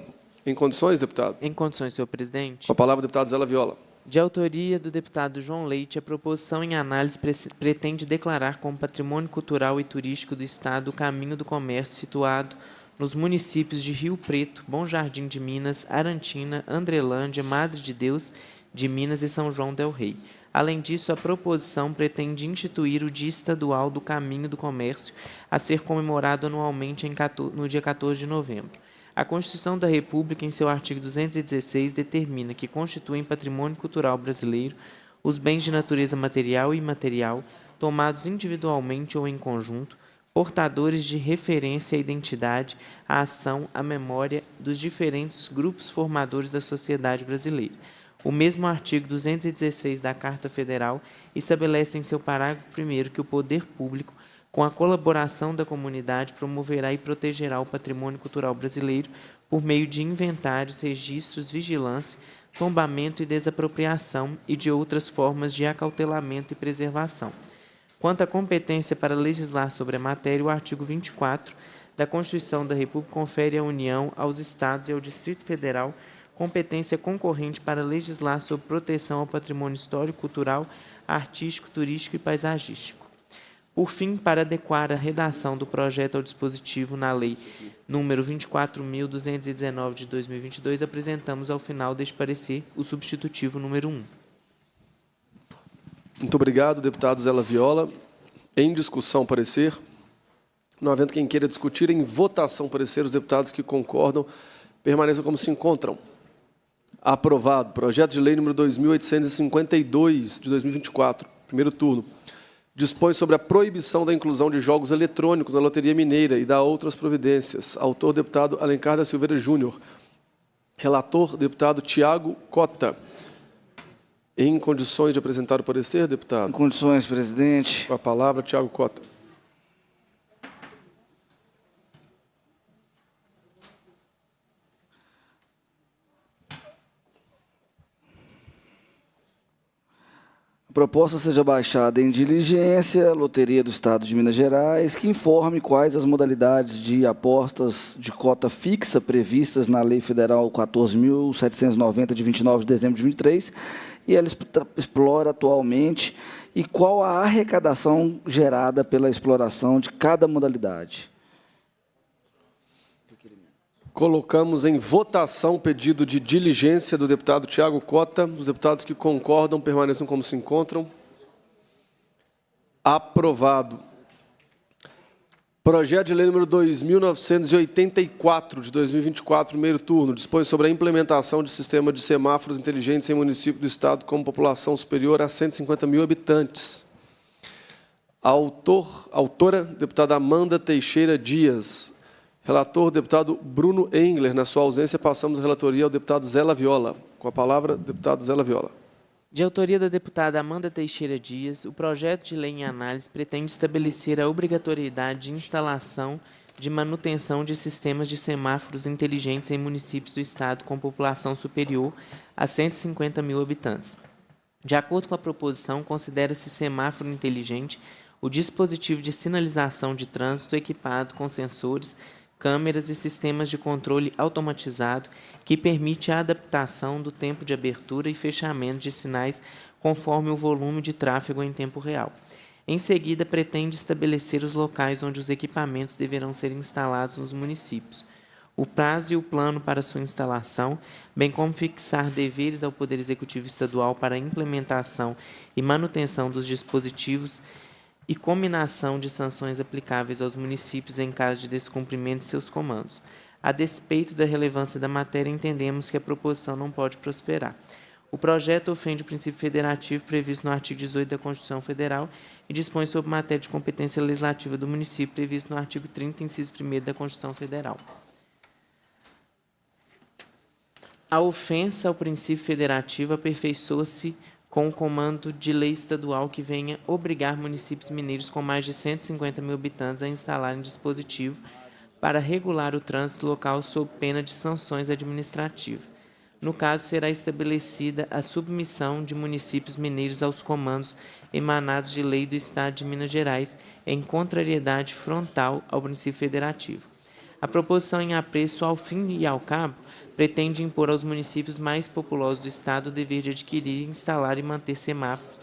Em condições, deputado? Em condições, senhor presidente. Com a palavra, deputado Zé Laviola. De autoria do deputado João Leite, a proposição em análise pretende declarar como patrimônio cultural e turístico do Estado o caminho do comércio situado nos municípios de Rio Preto, Bom Jardim de Minas, Arantina, Andrelândia, Madre de Deus de Minas e São João del Rei. Além disso, a proposição pretende instituir o Dia Estadual do Caminho do Comércio, a ser comemorado anualmente no dia 14 de novembro. A Constituição da República, em seu artigo 216, determina que constituem patrimônio cultural brasileiro os bens de natureza material e imaterial, tomados individualmente ou em conjunto, portadores de referência à identidade, à ação, à memória dos diferentes grupos formadores da sociedade brasileira. O mesmo artigo 216 da Carta Federal estabelece em seu parágrafo 1º que o poder público, com a colaboração da comunidade, promoverá e protegerá o patrimônio cultural brasileiro por meio de inventários, registros, vigilância, tombamento e desapropriação e de outras formas de acautelamento e preservação. Quanto à competência para legislar sobre a matéria, o artigo 24 da Constituição da República confere à União, aos Estados e ao Distrito Federal competência concorrente para legislar sobre proteção ao patrimônio histórico, cultural, artístico, turístico e paisagístico. Por fim, para adequar a redação do projeto ao dispositivo na Lei número 24.219 de 2022, apresentamos ao final deste parecer o substitutivo número 1. Muito obrigado, deputado Zé Laviola. Em discussão, parecer. Não havendo quem queira discutir, em votação, parecer, os deputados que concordam permaneçam como se encontram. Aprovado. Projeto de lei número 2.852, de 2024, primeiro turno. Dispõe sobre a proibição da inclusão de jogos eletrônicos na Loteria Mineira e dá outras providências. Autor, deputado Alencar da Silveira Júnior. Relator, deputado Tiago Cota. Em condições de apresentar o parecer, deputado? Em condições, presidente. Com a palavra, Tiago Cota. A proposta seja baixada em diligência, Loteria do Estado de Minas Gerais, que informe quais as modalidades de apostas de cota fixa previstas na Lei Federal 14.790, de 29 de dezembro de 2023, e ela explora atualmente, e qual a arrecadação gerada pela exploração de cada modalidade. Colocamos em votação o pedido de diligência do deputado Tiago Cota. Os deputados que concordam permaneçam como se encontram. Aprovado. Projeto de lei número 2.984, de 2024, primeiro turno, dispõe sobre a implementação de sistema de semáforos inteligentes em município do Estado com população superior a 150 mil habitantes. Autora, deputada Amanda Teixeira Dias. Relator, deputado Bruno Engler. Na sua ausência, passamos a relatoria ao deputado Zé Laviola. Com a palavra, deputado Zé Laviola. De autoria da deputada Amanda Teixeira Dias, o projeto de lei em análise pretende estabelecer a obrigatoriedade de instalação de manutenção de sistemas de semáforos inteligentes em municípios do Estado com população superior a 150 mil habitantes. De acordo com a proposição, considera-se semáforo inteligente o dispositivo de sinalização de trânsito equipado com sensores, câmeras e sistemas de controle automatizado que permite a adaptação do tempo de abertura e fechamento de sinais conforme o volume de tráfego em tempo real. Em seguida, pretende estabelecer os locais onde os equipamentos deverão ser instalados nos municípios, o prazo e o plano para sua instalação, bem como fixar deveres ao Poder Executivo Estadual para a implementação e manutenção dos dispositivos e combinação de sanções aplicáveis aos municípios em caso de descumprimento de seus comandos. A despeito da relevância da matéria, entendemos que a proposição não pode prosperar. O projeto ofende o princípio federativo previsto no artigo 18 da Constituição Federal e dispõe sobre matéria de competência legislativa do município previsto no artigo 30, inciso 1º da Constituição Federal. A ofensa ao princípio federativo aperfeiçoa-se com o comando de lei estadual que venha obrigar municípios mineiros com mais de 150 mil habitantes a instalarem dispositivo para regular o trânsito local sob pena de sanções administrativas. No caso, será estabelecida a submissão de municípios mineiros aos comandos emanados de lei do Estado de Minas Gerais, em contrariedade frontal ao princípio federativo. A proposição em apreço, ao fim e ao cabo, pretende impor aos municípios mais populosos do Estado o dever de adquirir, instalar e manter semáforos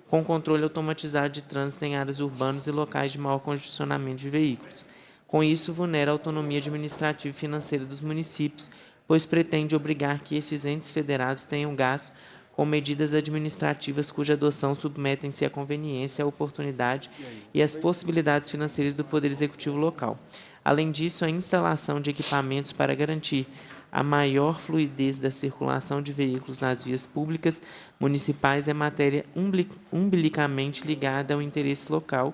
com controle automatizado de trânsito em áreas urbanas e locais de maior congestionamento de veículos. Com isso, vulnera a autonomia administrativa e financeira dos municípios, pois pretende obrigar que estes entes federados tenham gasto com medidas administrativas cuja adoção submetem-se à conveniência, à oportunidade e às possibilidades financeiras do Poder Executivo local. Além disso, a instalação de equipamentos para garantir a maior fluidez da circulação de veículos nas vias públicas municipais é matéria umbilicamente ligada ao interesse local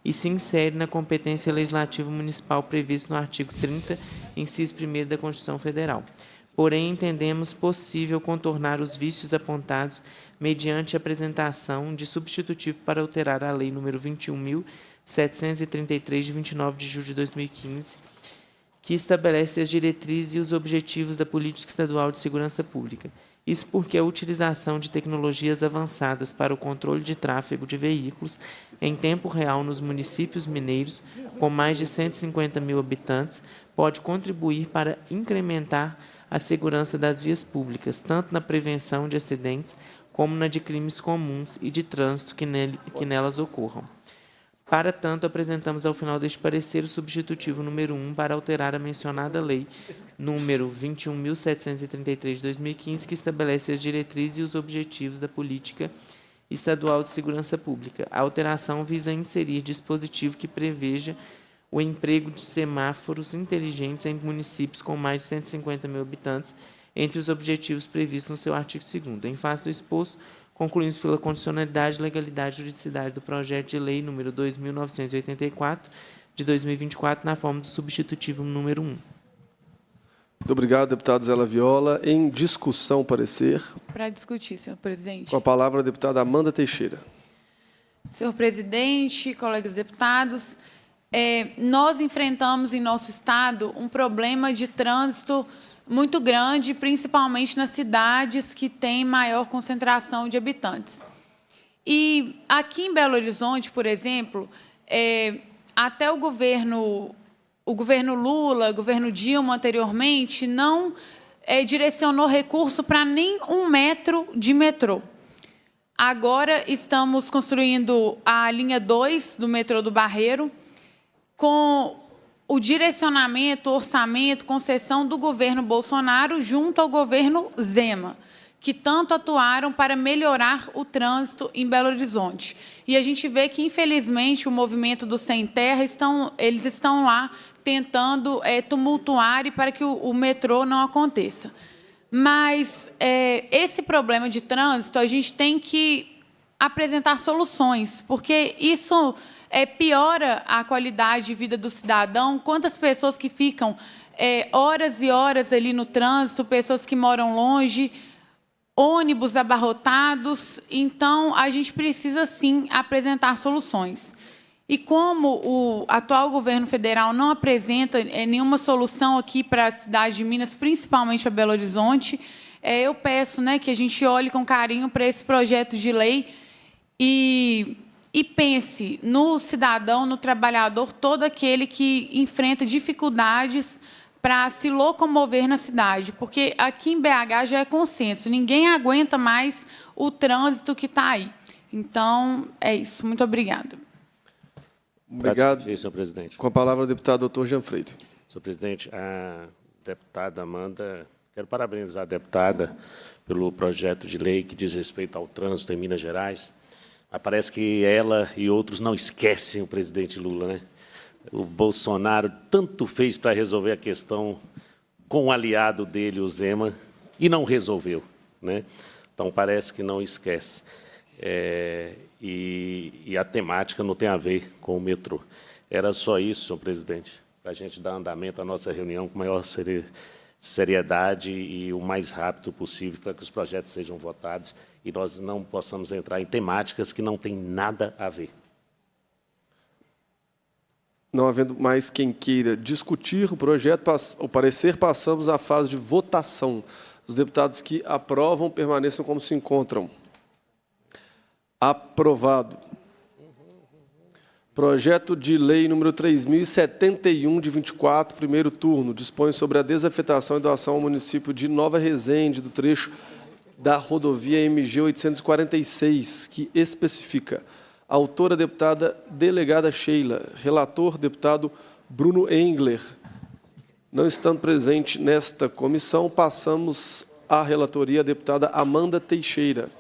e se insere na competência legislativa municipal prevista no artigo 30, inciso 1º da Constituição Federal. Porém, entendemos possível contornar os vícios apontados mediante a apresentação de substitutivo para alterar a Lei nº 21.733, de 29 de julho de 2015, que estabelece as diretrizes e os objetivos da Política Estadual de Segurança Pública. Isso porque a utilização de tecnologias avançadas para o controle de tráfego de veículos em tempo real nos municípios mineiros, com mais de 150 mil habitantes, pode contribuir para incrementar a segurança das vias públicas, tanto na prevenção de acidentes como na de crimes comuns e de trânsito que nelas ocorram. Para tanto, apresentamos ao final deste parecer o substitutivo número 1 para alterar a mencionada lei número 21.733 de 2015, que estabelece as diretrizes e os objetivos da Política Estadual de Segurança Pública. A alteração visa inserir dispositivo que preveja o emprego de semáforos inteligentes em municípios com mais de 150 mil habitantes, entre os objetivos previstos no seu artigo 2º. Em face do exposto, concluímos pela condicionalidade, legalidade e juridicidade do projeto de lei número 2.984, de 2024, na forma do substitutivo número 1. Muito obrigado, deputado Zé Laviola. Em discussão, parecer. Para discutir, senhor presidente. Com a palavra, a deputada Amanda Teixeira. Senhor presidente, colegas deputados, nós enfrentamos em nosso estado um problema de trânsito muito grande, principalmente nas cidades que têm maior concentração de habitantes. E aqui em Belo Horizonte, por exemplo, até o governo Lula, o governo Dilma anteriormente, não direcionou recurso para nem 1 metro de metrô. Agora estamos construindo a linha 2 do metrô do Barreiro, com o direcionamento, orçamento, concessão do governo Bolsonaro junto ao governo Zema, que tanto atuaram para melhorar o trânsito em Belo Horizonte. E a gente vê que, infelizmente, o movimento do Sem Terra, eles estão lá tentando tumultuar e para que o metrô não aconteça. Mas esse problema de trânsito, a gente tem que apresentar soluções, porque isso piora a qualidade de vida do cidadão. Quantas pessoas que ficam horas e horas ali no trânsito, pessoas que moram longe, ônibus abarrotados. Então, a gente precisa, sim, apresentar soluções. E como o atual governo federal não apresenta nenhuma solução aqui para a cidade de Minas, principalmente para Belo Horizonte, eu peço, que a gente olhe com carinho para esse projeto de lei e pense no cidadão, no trabalhador, todo aquele que enfrenta dificuldades para se locomover na cidade, porque aqui em BH já é consenso, ninguém aguenta mais o trânsito que está aí. Então, é isso. Muito obrigada. Obrigado. Senhor presidente. Com a palavra, o deputado doutor Jean Freire. Senhor presidente, a deputada Amanda, quero parabenizar a deputada pelo projeto de lei que diz respeito ao trânsito em Minas Gerais. Parece que ela e outros não esquecem o presidente Lula, né? O Bolsonaro tanto fez para resolver a questão com o aliado dele, o Zema, e não resolveu, né? Então, parece que não esquece. E a temática não tem a ver com o metrô. Era só isso, senhor presidente, para a gente dar andamento à nossa reunião com maior seriedade e o mais rápido possível para que os projetos sejam votados e nós não possamos entrar em temáticas que não têm nada a ver. Não havendo mais quem queira discutir o projeto, o parecer, passamos à fase de votação. Os deputados que aprovam permaneçam como se encontram. Aprovado. Projeto de lei número 3071, de 24, primeiro turno, dispõe sobre a desafetação e doação ao município de Nova Resende do trecho da rodovia MG 846, que especifica: autora, deputada delegada Sheila. Relator, deputado Bruno Engler. Não estando presente nesta comissão, passamos à relatoria, deputada Amanda Teixeira.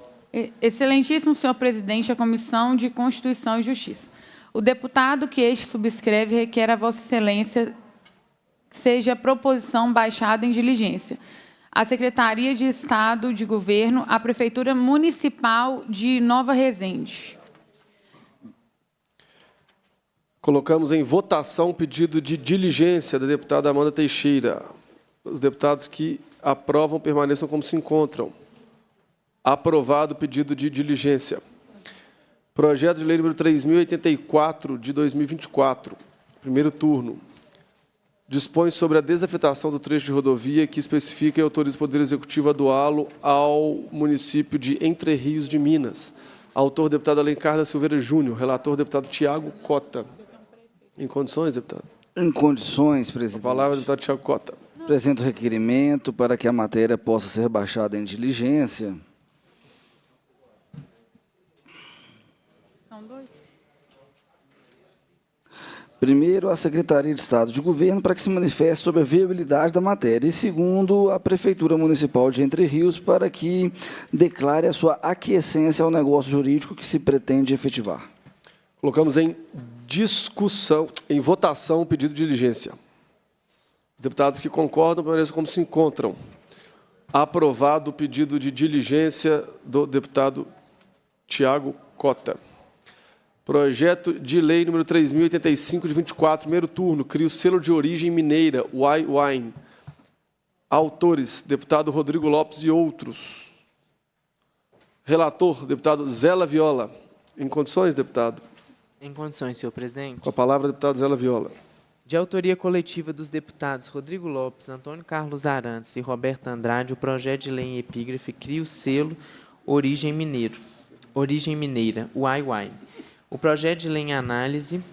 Excelentíssimo senhor presidente da Comissão de Constituição e Justiça. O deputado que este subscreve requer a Vossa Excelência que seja a proposição baixada em diligência à Secretaria de Estado de Governo, à Prefeitura Municipal de Nova Resende. Colocamos em votação o pedido de diligência da deputada Amanda Teixeira. Os deputados que aprovam permaneçam como se encontram. Aprovado o pedido de diligência. Projeto de lei número 3084, de 2024, primeiro turno. Dispõe sobre a desafetação do trecho de rodovia que especifica e autoriza o Poder Executivo a doá-lo ao município de Entre Rios de Minas. Autor, deputado Alencar da Silveira Júnior. Relator, deputado Tiago Cota. Em condições, deputado? Em condições, presidente. A palavra, deputado Tiago Cota. Apresento requerimento para que a matéria possa ser baixada em diligência. São dois. Primeiro, a Secretaria de Estado de Governo para que se manifeste sobre a viabilidade da matéria. E segundo, a Prefeitura Municipal de Entre Rios para que declare a sua aquiescência ao negócio jurídico que se pretende efetivar. Colocamos em discussão, em votação, o pedido de diligência. Os deputados que concordam permaneçam como se encontram. Aprovado o pedido de diligência do deputado Tiago Cota. Projeto de lei número 3085, de 24, primeiro turno, cria o selo de origem mineira, Wine. Autores, deputado Rodrigo Lopes e outros. Relator, deputado Zé Viola. Em condições, deputado? Em condições, senhor presidente. Com a palavra, deputado Zé Viola. De autoria coletiva dos deputados Rodrigo Lopes, Antônio Carlos Arantes e Roberto Andrade, o projeto de lei em epígrafe cria o selo Origem Mineira, Wine. O projeto de lei em análise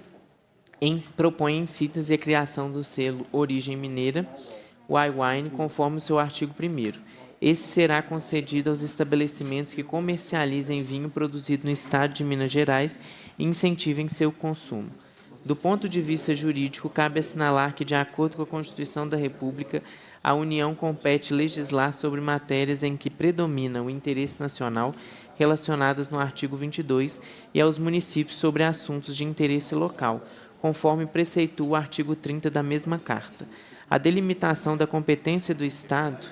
propõe em síntese a criação do selo Origem Mineira, Wine, conforme o seu artigo 1º. Esse será concedido aos estabelecimentos que comercializem vinho produzido no Estado de Minas Gerais e incentivem seu consumo. Do ponto de vista jurídico, cabe assinalar que, de acordo com a Constituição da República, a União compete legislar sobre matérias em que predomina o interesse nacional relacionadas no artigo 22 e aos municípios sobre assuntos de interesse local, conforme preceitua o artigo 30 da mesma Carta. A delimitação da competência do Estado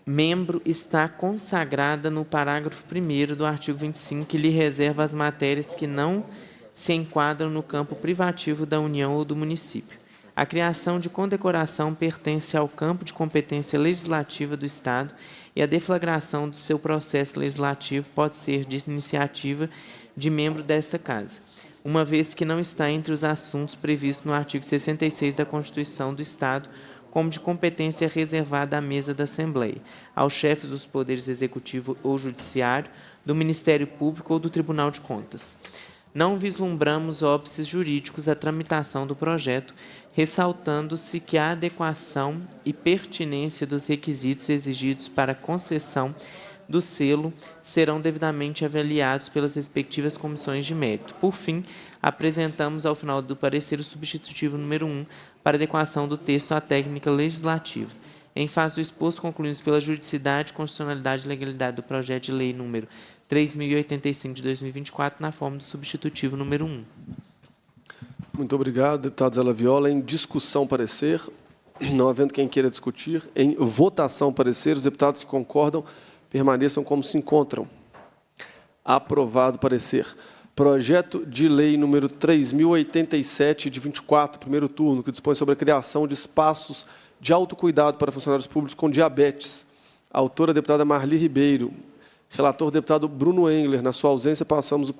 membro está consagrada no parágrafo 1º do artigo 25, que lhe reserva as matérias que não se enquadram no campo privativo da União ou do município. A criação de condecoração pertence ao campo de competência legislativa do Estado e a deflagração do seu processo legislativo pode ser de iniciativa de membro desta Casa, uma vez que não está entre os assuntos previstos no artigo 66 da Constituição do Estado, como de competência reservada à mesa da Assembleia, aos chefes dos poderes executivo ou judiciário, do Ministério Público ou do Tribunal de Contas. Não vislumbramos óbices jurídicos à tramitação do projeto, ressaltando-se que a adequação e pertinência dos requisitos exigidos para a concessão do selo serão devidamente avaliados pelas respectivas comissões de mérito. Por fim, apresentamos ao final do parecer o substitutivo número 1 para adequação do texto à técnica legislativa. Em face do exposto, concluímos pela juridicidade, constitucionalidade e legalidade do projeto de lei número 3085 de 2024, na forma do substitutivo número 1. Muito obrigado, deputado Zé Viola. Em discussão, parecer. Não havendo quem queira discutir, em votação, parecer. Os deputados que concordam permaneçam como se encontram. Aprovado, parecer. Projeto de lei número 3087, de 24, primeiro turno, que dispõe sobre a criação de espaços de autocuidado para funcionários públicos com diabetes. Autora, deputada Marli Ribeiro. Relator, deputado Bruno Engler. Na sua ausência, passamos o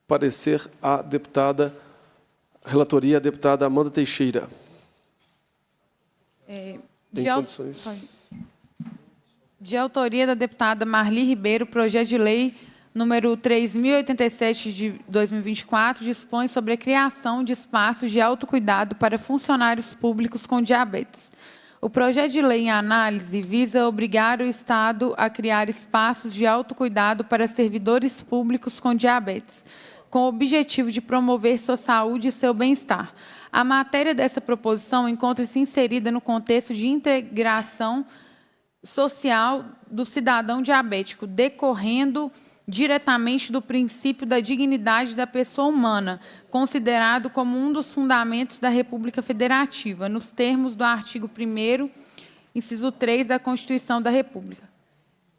parecer à deputada, relatoria, a deputada Amanda Teixeira. Tem condições. De autoria da deputada Marli Ribeiro, projeto de lei número 3.087 de 2024, dispõe sobre a criação de espaços de autocuidado para funcionários públicos com diabetes. O projeto de lei em análise visa obrigar o Estado a criar espaços de autocuidado para servidores públicos com diabetes, com o objetivo de promover sua saúde e seu bem-estar. A matéria dessa proposição encontra-se inserida no contexto de integração social do cidadão diabético, decorrendo diretamente do princípio da dignidade da pessoa humana, considerado como um dos fundamentos da República Federativa, nos termos do artigo 1º, inciso 3 da Constituição da República.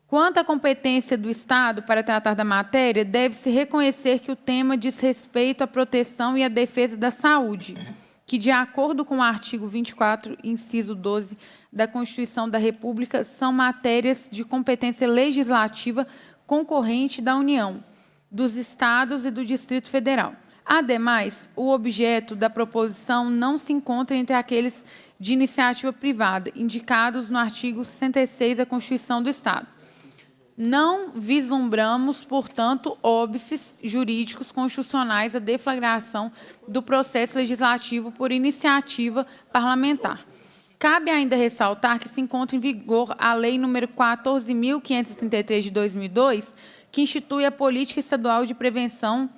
Quanto à competência do Estado para tratar da matéria, deve-se reconhecer que o tema diz respeito à proteção e à defesa da saúde, que, de acordo com o artigo 24, inciso 12 da Constituição da República, são matérias de competência legislativa concorrente da União, dos Estados e do Distrito Federal. Ademais, o objeto da proposição não se encontra entre aqueles de iniciativa privada, indicados no artigo 66 da Constituição do Estado. Não vislumbramos, portanto, óbices jurídicos constitucionais à deflagração do processo legislativo por iniciativa parlamentar. Cabe ainda ressaltar que se encontra em vigor a Lei nº 14.533, de 2002, que institui a Política Estadual de Prevenção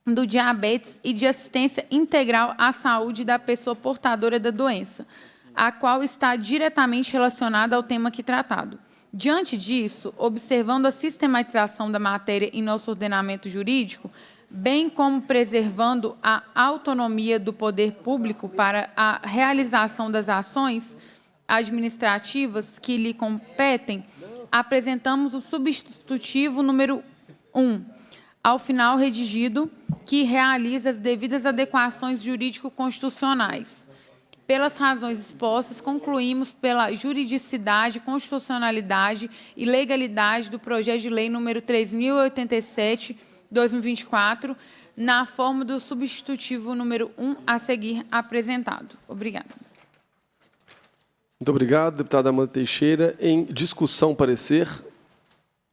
do Diabetes e de Assistência Integral à Saúde da Pessoa Portadora da Doença, a qual está diretamente relacionada ao tema aqui tratado. Diante disso, observando a sistematização da matéria em nosso ordenamento jurídico, bem como preservando a autonomia do poder público para a realização das ações administrativas que lhe competem, apresentamos o substitutivo número 1, ao final redigido, que realiza as devidas adequações jurídico-constitucionais. Pelas razões expostas, concluímos pela juridicidade, constitucionalidade e legalidade do projeto de lei número 3.087, 2024, na forma do substitutivo número 1 a seguir apresentado. Obrigada. Muito obrigado, deputada Amanda Teixeira. Em discussão, parecer.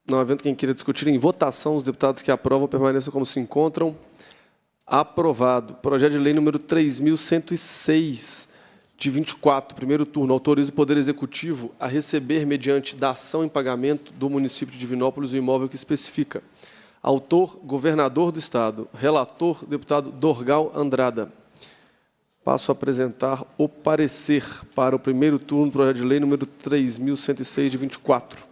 Não havendo quem queira discutir, em votação, os deputados que aprovam permaneçam como se encontram. Aprovado. Projeto de lei número 3.106, de 24, primeiro turno, autoriza o Poder Executivo a receber, mediante dação em pagamento do município de Divinópolis, o imóvel que especifica. Autor, governador do Estado. Relator, deputado Dorgal Andrada. Passo a apresentar o parecer para o primeiro turno do projeto de lei número 3.106, de 24.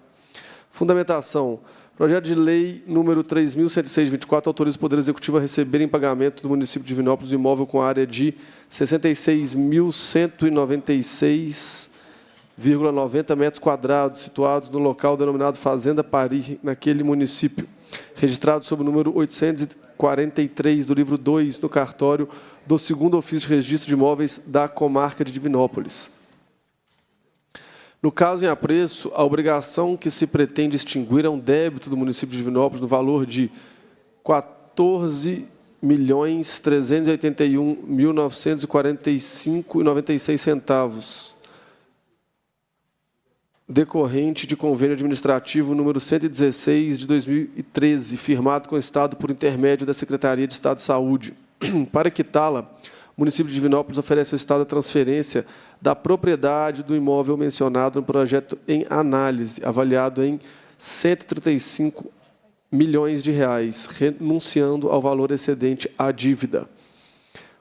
Fundamentação. Projeto de lei número 3.106, de 24, autoriza o Poder Executivo a receber em pagamento do município de Divinópolis o imóvel com área de 66.196,90 metros quadrados, situados no local denominado Fazenda Paris, naquele município, registrado sob o número 843 do livro 2, no cartório do 2º Ofício de Registro de Imóveis da comarca de Divinópolis. No caso em apreço, a obrigação que se pretende extinguir é um débito do município de Divinópolis no valor de R$ 14.381.945,96, decorrente de convênio administrativo número 116 de 2013, firmado com o Estado por intermédio da Secretaria de Estado de Saúde. Para quitá-la, o município de Divinópolis oferece ao Estado a transferência da propriedade do imóvel mencionado no projeto em análise, avaliado em R$ 135 milhões, renunciando ao valor excedente à dívida.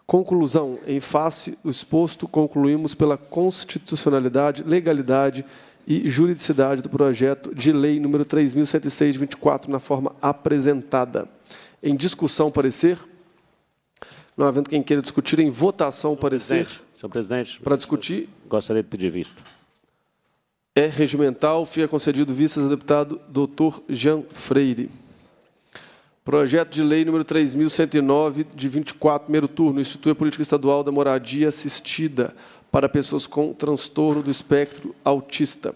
Conclusão. Em face do exposto, concluímos pela constitucionalidade, legalidade e juridicidade do projeto de lei número 3.106, de 24, na forma apresentada. Em discussão, parecer. Não havendo quem queira discutir, em votação, parecer. Senhor presidente, para discutir. Gostaria de pedir vista. É regimental, fica concedido vistas ao deputado Dr. Jean Freire. Projeto de lei número 3.109, de 24, primeiro turno, institui a política estadual da moradia assistida para pessoas com transtorno do espectro autista.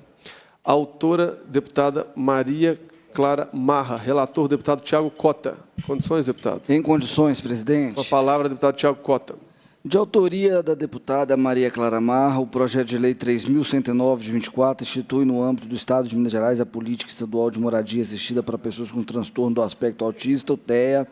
Autora, deputada Maria Clara Marra. Relator, deputado Tiago Cota. Condições, deputado? Em condições, presidente. Com a palavra, deputado Tiago Cota. De autoria da deputada Maria Clara Marra, o projeto de lei 3.109 de 24 institui no âmbito do Estado de Minas Gerais a política estadual de moradia assistida para pessoas com transtorno do aspecto autista, o TEA.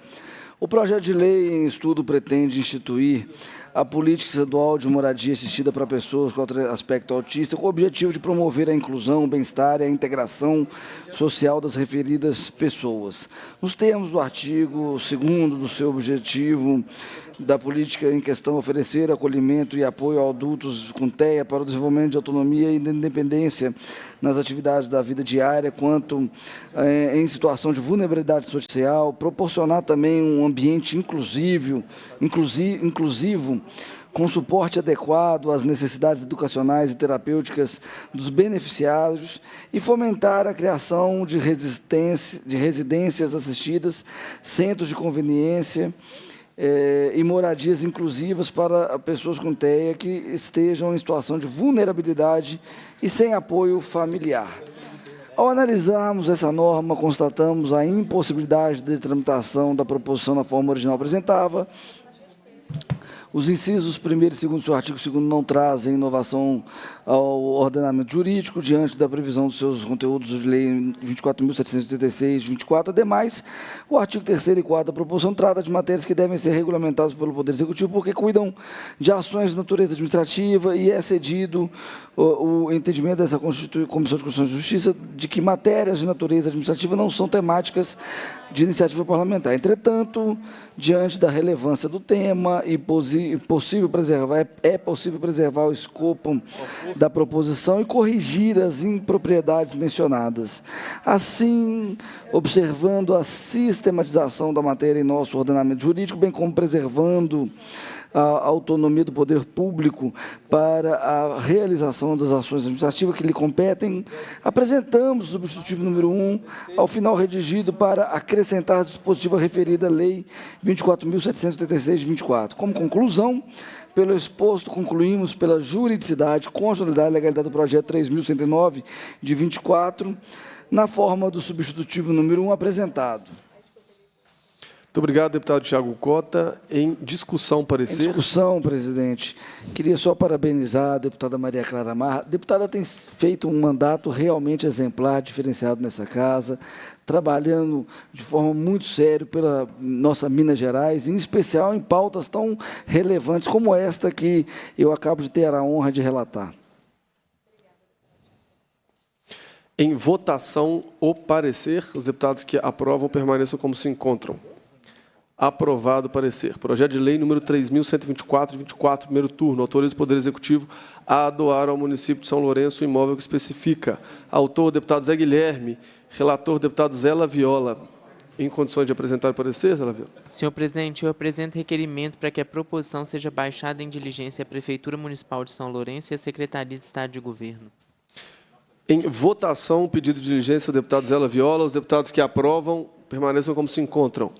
O projeto de lei em estudo pretende instituir a política estadual de moradia assistida para pessoas com aspecto autista, com o objetivo de promover a inclusão, o bem-estar e a integração social das referidas pessoas. Nos termos do artigo 2º do seu objetivo da política em questão, oferecer acolhimento e apoio a adultos com TEA para o desenvolvimento de autonomia e de independência nas atividades da vida diária, quanto em situação de vulnerabilidade social, proporcionar também um ambiente inclusivo, com suporte adequado às necessidades educacionais e terapêuticas dos beneficiários e fomentar a criação de residências assistidas, centros de conveniência e moradias inclusivas para pessoas com TEA que estejam em situação de vulnerabilidade e sem apoio familiar. Ao analisarmos essa norma, constatamos a impossibilidade de tramitação da proposição na forma original apresentada. Os incisos 1º e 2º do seu artigo 2º não trazem inovação ao ordenamento jurídico, diante da previsão dos seus conteúdos de lei 24.786 de 24. Ademais, o artigo 3º e 4º da proposição trata de matérias que devem ser regulamentadas pelo Poder Executivo, porque cuidam de ações de natureza administrativa e é cedido o entendimento dessa Comissão de Constituição e Justiça de que matérias de natureza administrativa não são temáticas de iniciativa parlamentar. Entretanto, diante da relevância do tema e é possível preservar o escopo da proposição e corrigir as impropriedades mencionadas. Assim, observando a sistematização da matéria em nosso ordenamento jurídico, bem como preservando a autonomia do poder público para a realização das ações administrativas que lhe competem, apresentamos o substitutivo número 1, ao final redigido para acrescentar dispositiva referida à Lei 24.786 de 24. Como conclusão, pelo exposto, concluímos pela juridicidade, constitucionalidade e legalidade do projeto 3.109 de 24, na forma do substitutivo número 1 apresentado. Muito obrigado, deputado Tiago Cota. Em discussão, parecer. Em discussão, presidente. Queria só parabenizar a deputada Maria Clara Marra. A deputada tem feito um mandato realmente exemplar, diferenciado nessa casa, trabalhando de forma muito séria pela nossa Minas Gerais, em especial em pautas tão relevantes como esta que eu acabo de ter a honra de relatar. Em votação, o parecer. Os deputados que aprovam permaneçam como se encontram. Aprovado o parecer. Projeto de lei número 3.124, de 24, primeiro turno. Autoriza o Poder Executivo a doar ao município de São Lourenço o imóvel que especifica. Autor, deputado Zé Guilherme. Relator, deputado Zé Laviola. Em condições de apresentar o parecer, Zé Laviola? Senhor presidente, eu apresento requerimento para que a proposição seja baixada em diligência à Prefeitura Municipal de São Lourenço e à Secretaria de Estado de Governo. Em votação, o pedido de diligência do deputado Zé Laviola. Os deputados que aprovam permaneçam como se encontram.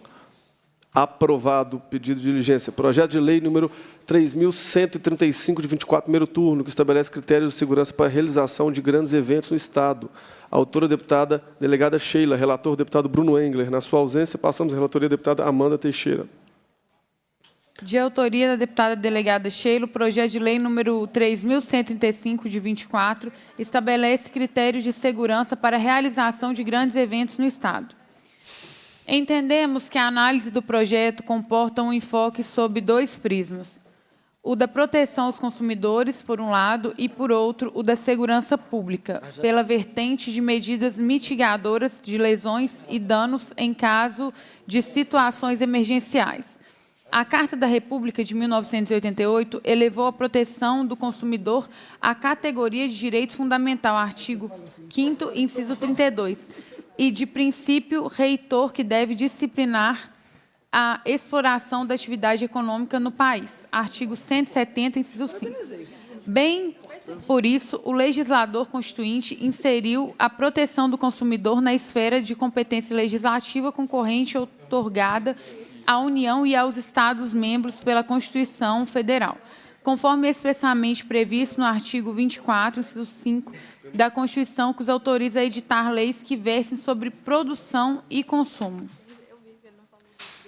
Aprovado o pedido de diligência. Projeto de lei número 3.135, de 24, primeiro turno, que estabelece critérios de segurança para a realização de grandes eventos no Estado. Autora, deputada delegada Sheila. Relator, deputado Bruno Engler. Na sua ausência, passamos à relatoria da deputada Amanda Teixeira. De autoria da deputada delegada Sheila, o projeto de lei número 3.135, de 24, estabelece critérios de segurança para a realização de grandes eventos no Estado. Entendemos que a análise do projeto comporta um enfoque sob dois prismas. O da proteção aos consumidores, por um lado, e, por outro, o da segurança pública, pela vertente de medidas mitigadoras de lesões e danos em caso de situações emergenciais. A Carta da República de 1988 elevou a proteção do consumidor à categoria de direito fundamental, artigo 5º, inciso 32, e de princípio reitor que deve disciplinar a exploração da atividade econômica no país, artigo 170, inciso 5. Bem, por isso, o legislador constituinte inseriu a proteção do consumidor na esfera de competência legislativa concorrente outorgada à União e aos Estados-membros pela Constituição Federal. conforme expressamente previsto no artigo 24, inciso 5, da Constituição, que os autoriza a editar leis que versem sobre produção e consumo.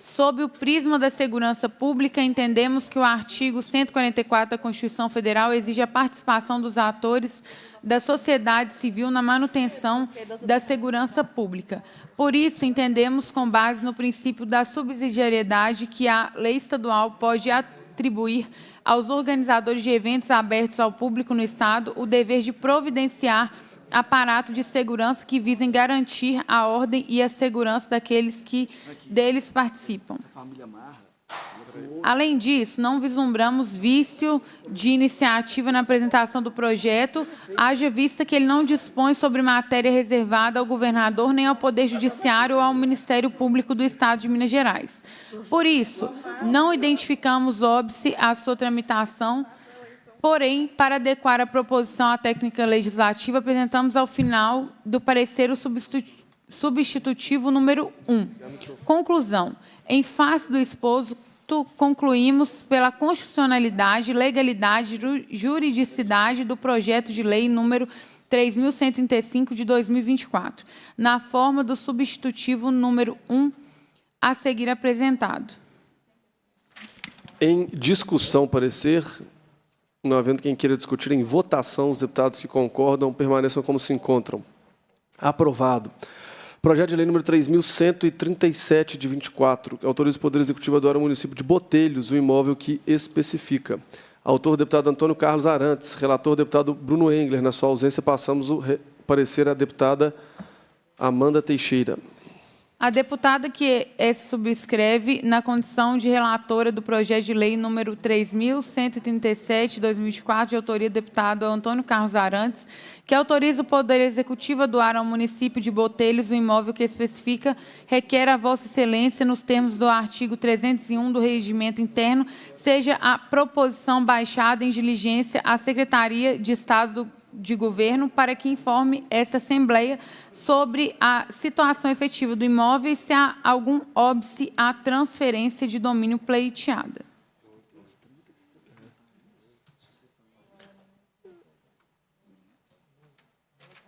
Sob o prisma da segurança pública, entendemos que o artigo 144 da Constituição Federal exige a participação dos atores da sociedade civil na manutenção da segurança pública. Por isso, entendemos, com base no princípio da subsidiariedade, que a lei estadual pode atribuir aos organizadores de eventos abertos ao público no Estado o dever de providenciar aparato de segurança que visem garantir a ordem e a segurança daqueles que deles participam. Além disso, não vislumbramos vício de iniciativa na apresentação do projeto, haja vista que ele não dispõe sobre matéria reservada ao governador, nem ao Poder Judiciário ou ao Ministério Público do Estado de Minas Gerais. Por isso, não identificamos óbice à sua tramitação. Porém, para adequar a proposição à técnica legislativa, apresentamos ao final do parecer o substitutivo número 1. Conclusão. Em face do exposto, concluímos pela constitucionalidade, legalidade e juridicidade do projeto de lei número 3.135 de 2024, na forma do substitutivo número 1 a seguir apresentado. Em discussão, parecer. Não havendo quem queira discutir, em votação, os deputados que concordam permaneçam como se encontram. Aprovado. Projeto de lei número 3.137, de 24, que autoriza o Poder Executivo a doar ao município de Botelhos o imóvel que especifica. Autor, deputado Antônio Carlos Arantes. Relator, deputado Bruno Engler. Na sua ausência, passamos o parecer à deputada Amanda Teixeira. A deputada que se subscreve na condição de relatora do projeto de lei número 3.137, de 2024, de autoria do deputado Antônio Carlos Arantes, que autoriza o Poder Executivo a doar ao município de Botelhos o imóvel que especifica, requer a Vossa Excelência, nos termos do artigo 301 do Regimento Interno, seja a proposição baixada em diligência à Secretaria de Estado de Governo para que informe essa Assembleia sobre a situação efetiva do imóvel e se há algum óbice à transferência de domínio pleiteada.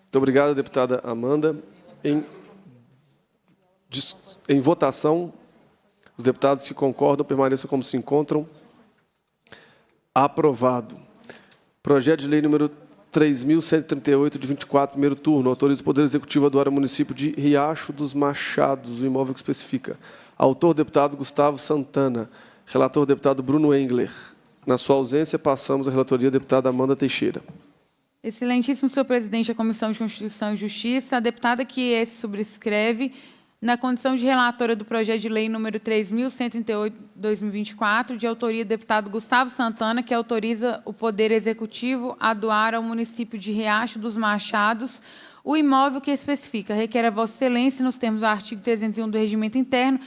Muito obrigado, deputada Amanda. Em votação, os deputados que concordam permaneçam como se encontram. Aprovado. Projeto de lei número 3.138, de 24, primeiro turno. Autoriza o Poder Executivo a doar ao município de Riacho dos Machados o imóvel que especifica. Autor, deputado Gustavo Santana. Relator, deputado Bruno Engler. Na sua ausência, passamos à relatoria, deputada Amanda Teixeira. Excelentíssimo senhor presidente da Comissão de Constituição e Justiça, a deputada que se subscreve na condição de relatora do projeto de lei número 3.138, de 2024, de autoria do deputado Gustavo Santana, que autoriza o Poder Executivo a doar ao município de Riacho dos Machados o imóvel que especifica, requer a Vossa Excelência, nos termos do artigo 301 do Regimento Interno,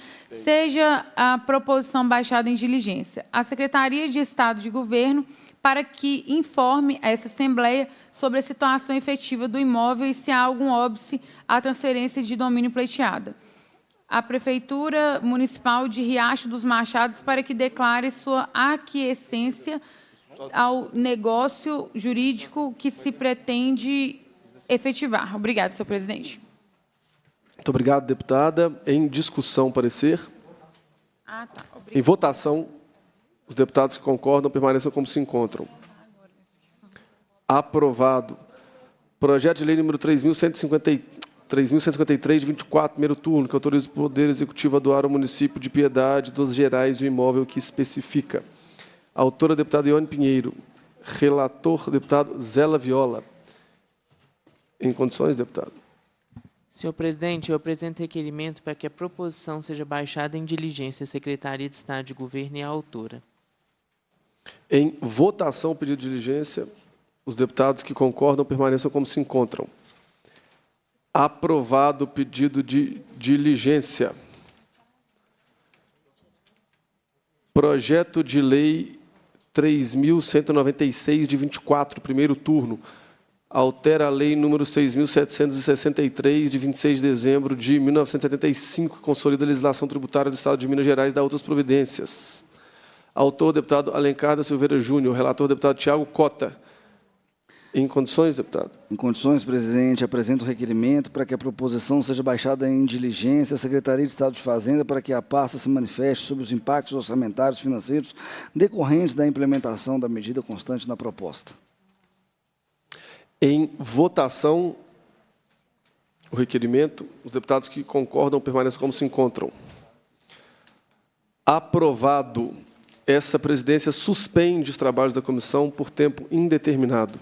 seja a proposição baixada em diligência à Secretaria de Estado de Governo para que informe a essa Assembleia sobre a situação efetiva do imóvel e se há algum óbice à transferência de domínio pleiteada. A Prefeitura Municipal de Riacho dos Machados para que declare sua aquiescência ao negócio jurídico que se pretende efetivar. Obrigado, senhor presidente. Muito obrigado, deputada. Em discussão, parecer. Em votação, os deputados que concordam permaneçam como se encontram. Aprovado. Projeto de lei número 3.153, de 24, primeiro turno, que autoriza o Poder Executivo a doar ao município de Piedade dos Gerais o imóvel que especifica. Autora, deputada Ione Pinheiro. Relator, deputado Zélia Viola. Em condições, deputado? Senhor presidente, eu apresento requerimento para que a proposição seja baixada em diligência à Secretaria de Estado de Governo e à autora. Em votação, o pedido de diligência, os deputados que concordam permaneçam como se encontram. Aprovado o pedido de diligência. Projeto de lei 3.196, de 24, primeiro turno. Altera a lei número 6.763, de 26 de dezembro de 1975, que consolida a legislação tributária do Estado de Minas Gerais e dá outras providências. Autor, deputado Alencar da Silveira Júnior. Relator, deputado Tiago Cota. Em condições, deputado? Em condições, presidente, apresento o requerimento para que a proposição seja baixada em diligência à Secretaria de Estado de Fazenda para que a pasta se manifeste sobre os impactos orçamentários e financeiros decorrentes da implementação da medida constante na proposta. Em votação, o requerimento. Os deputados que concordam permaneçam como se encontram. Aprovado. Essa presidência suspende os trabalhos da comissão por tempo indeterminado.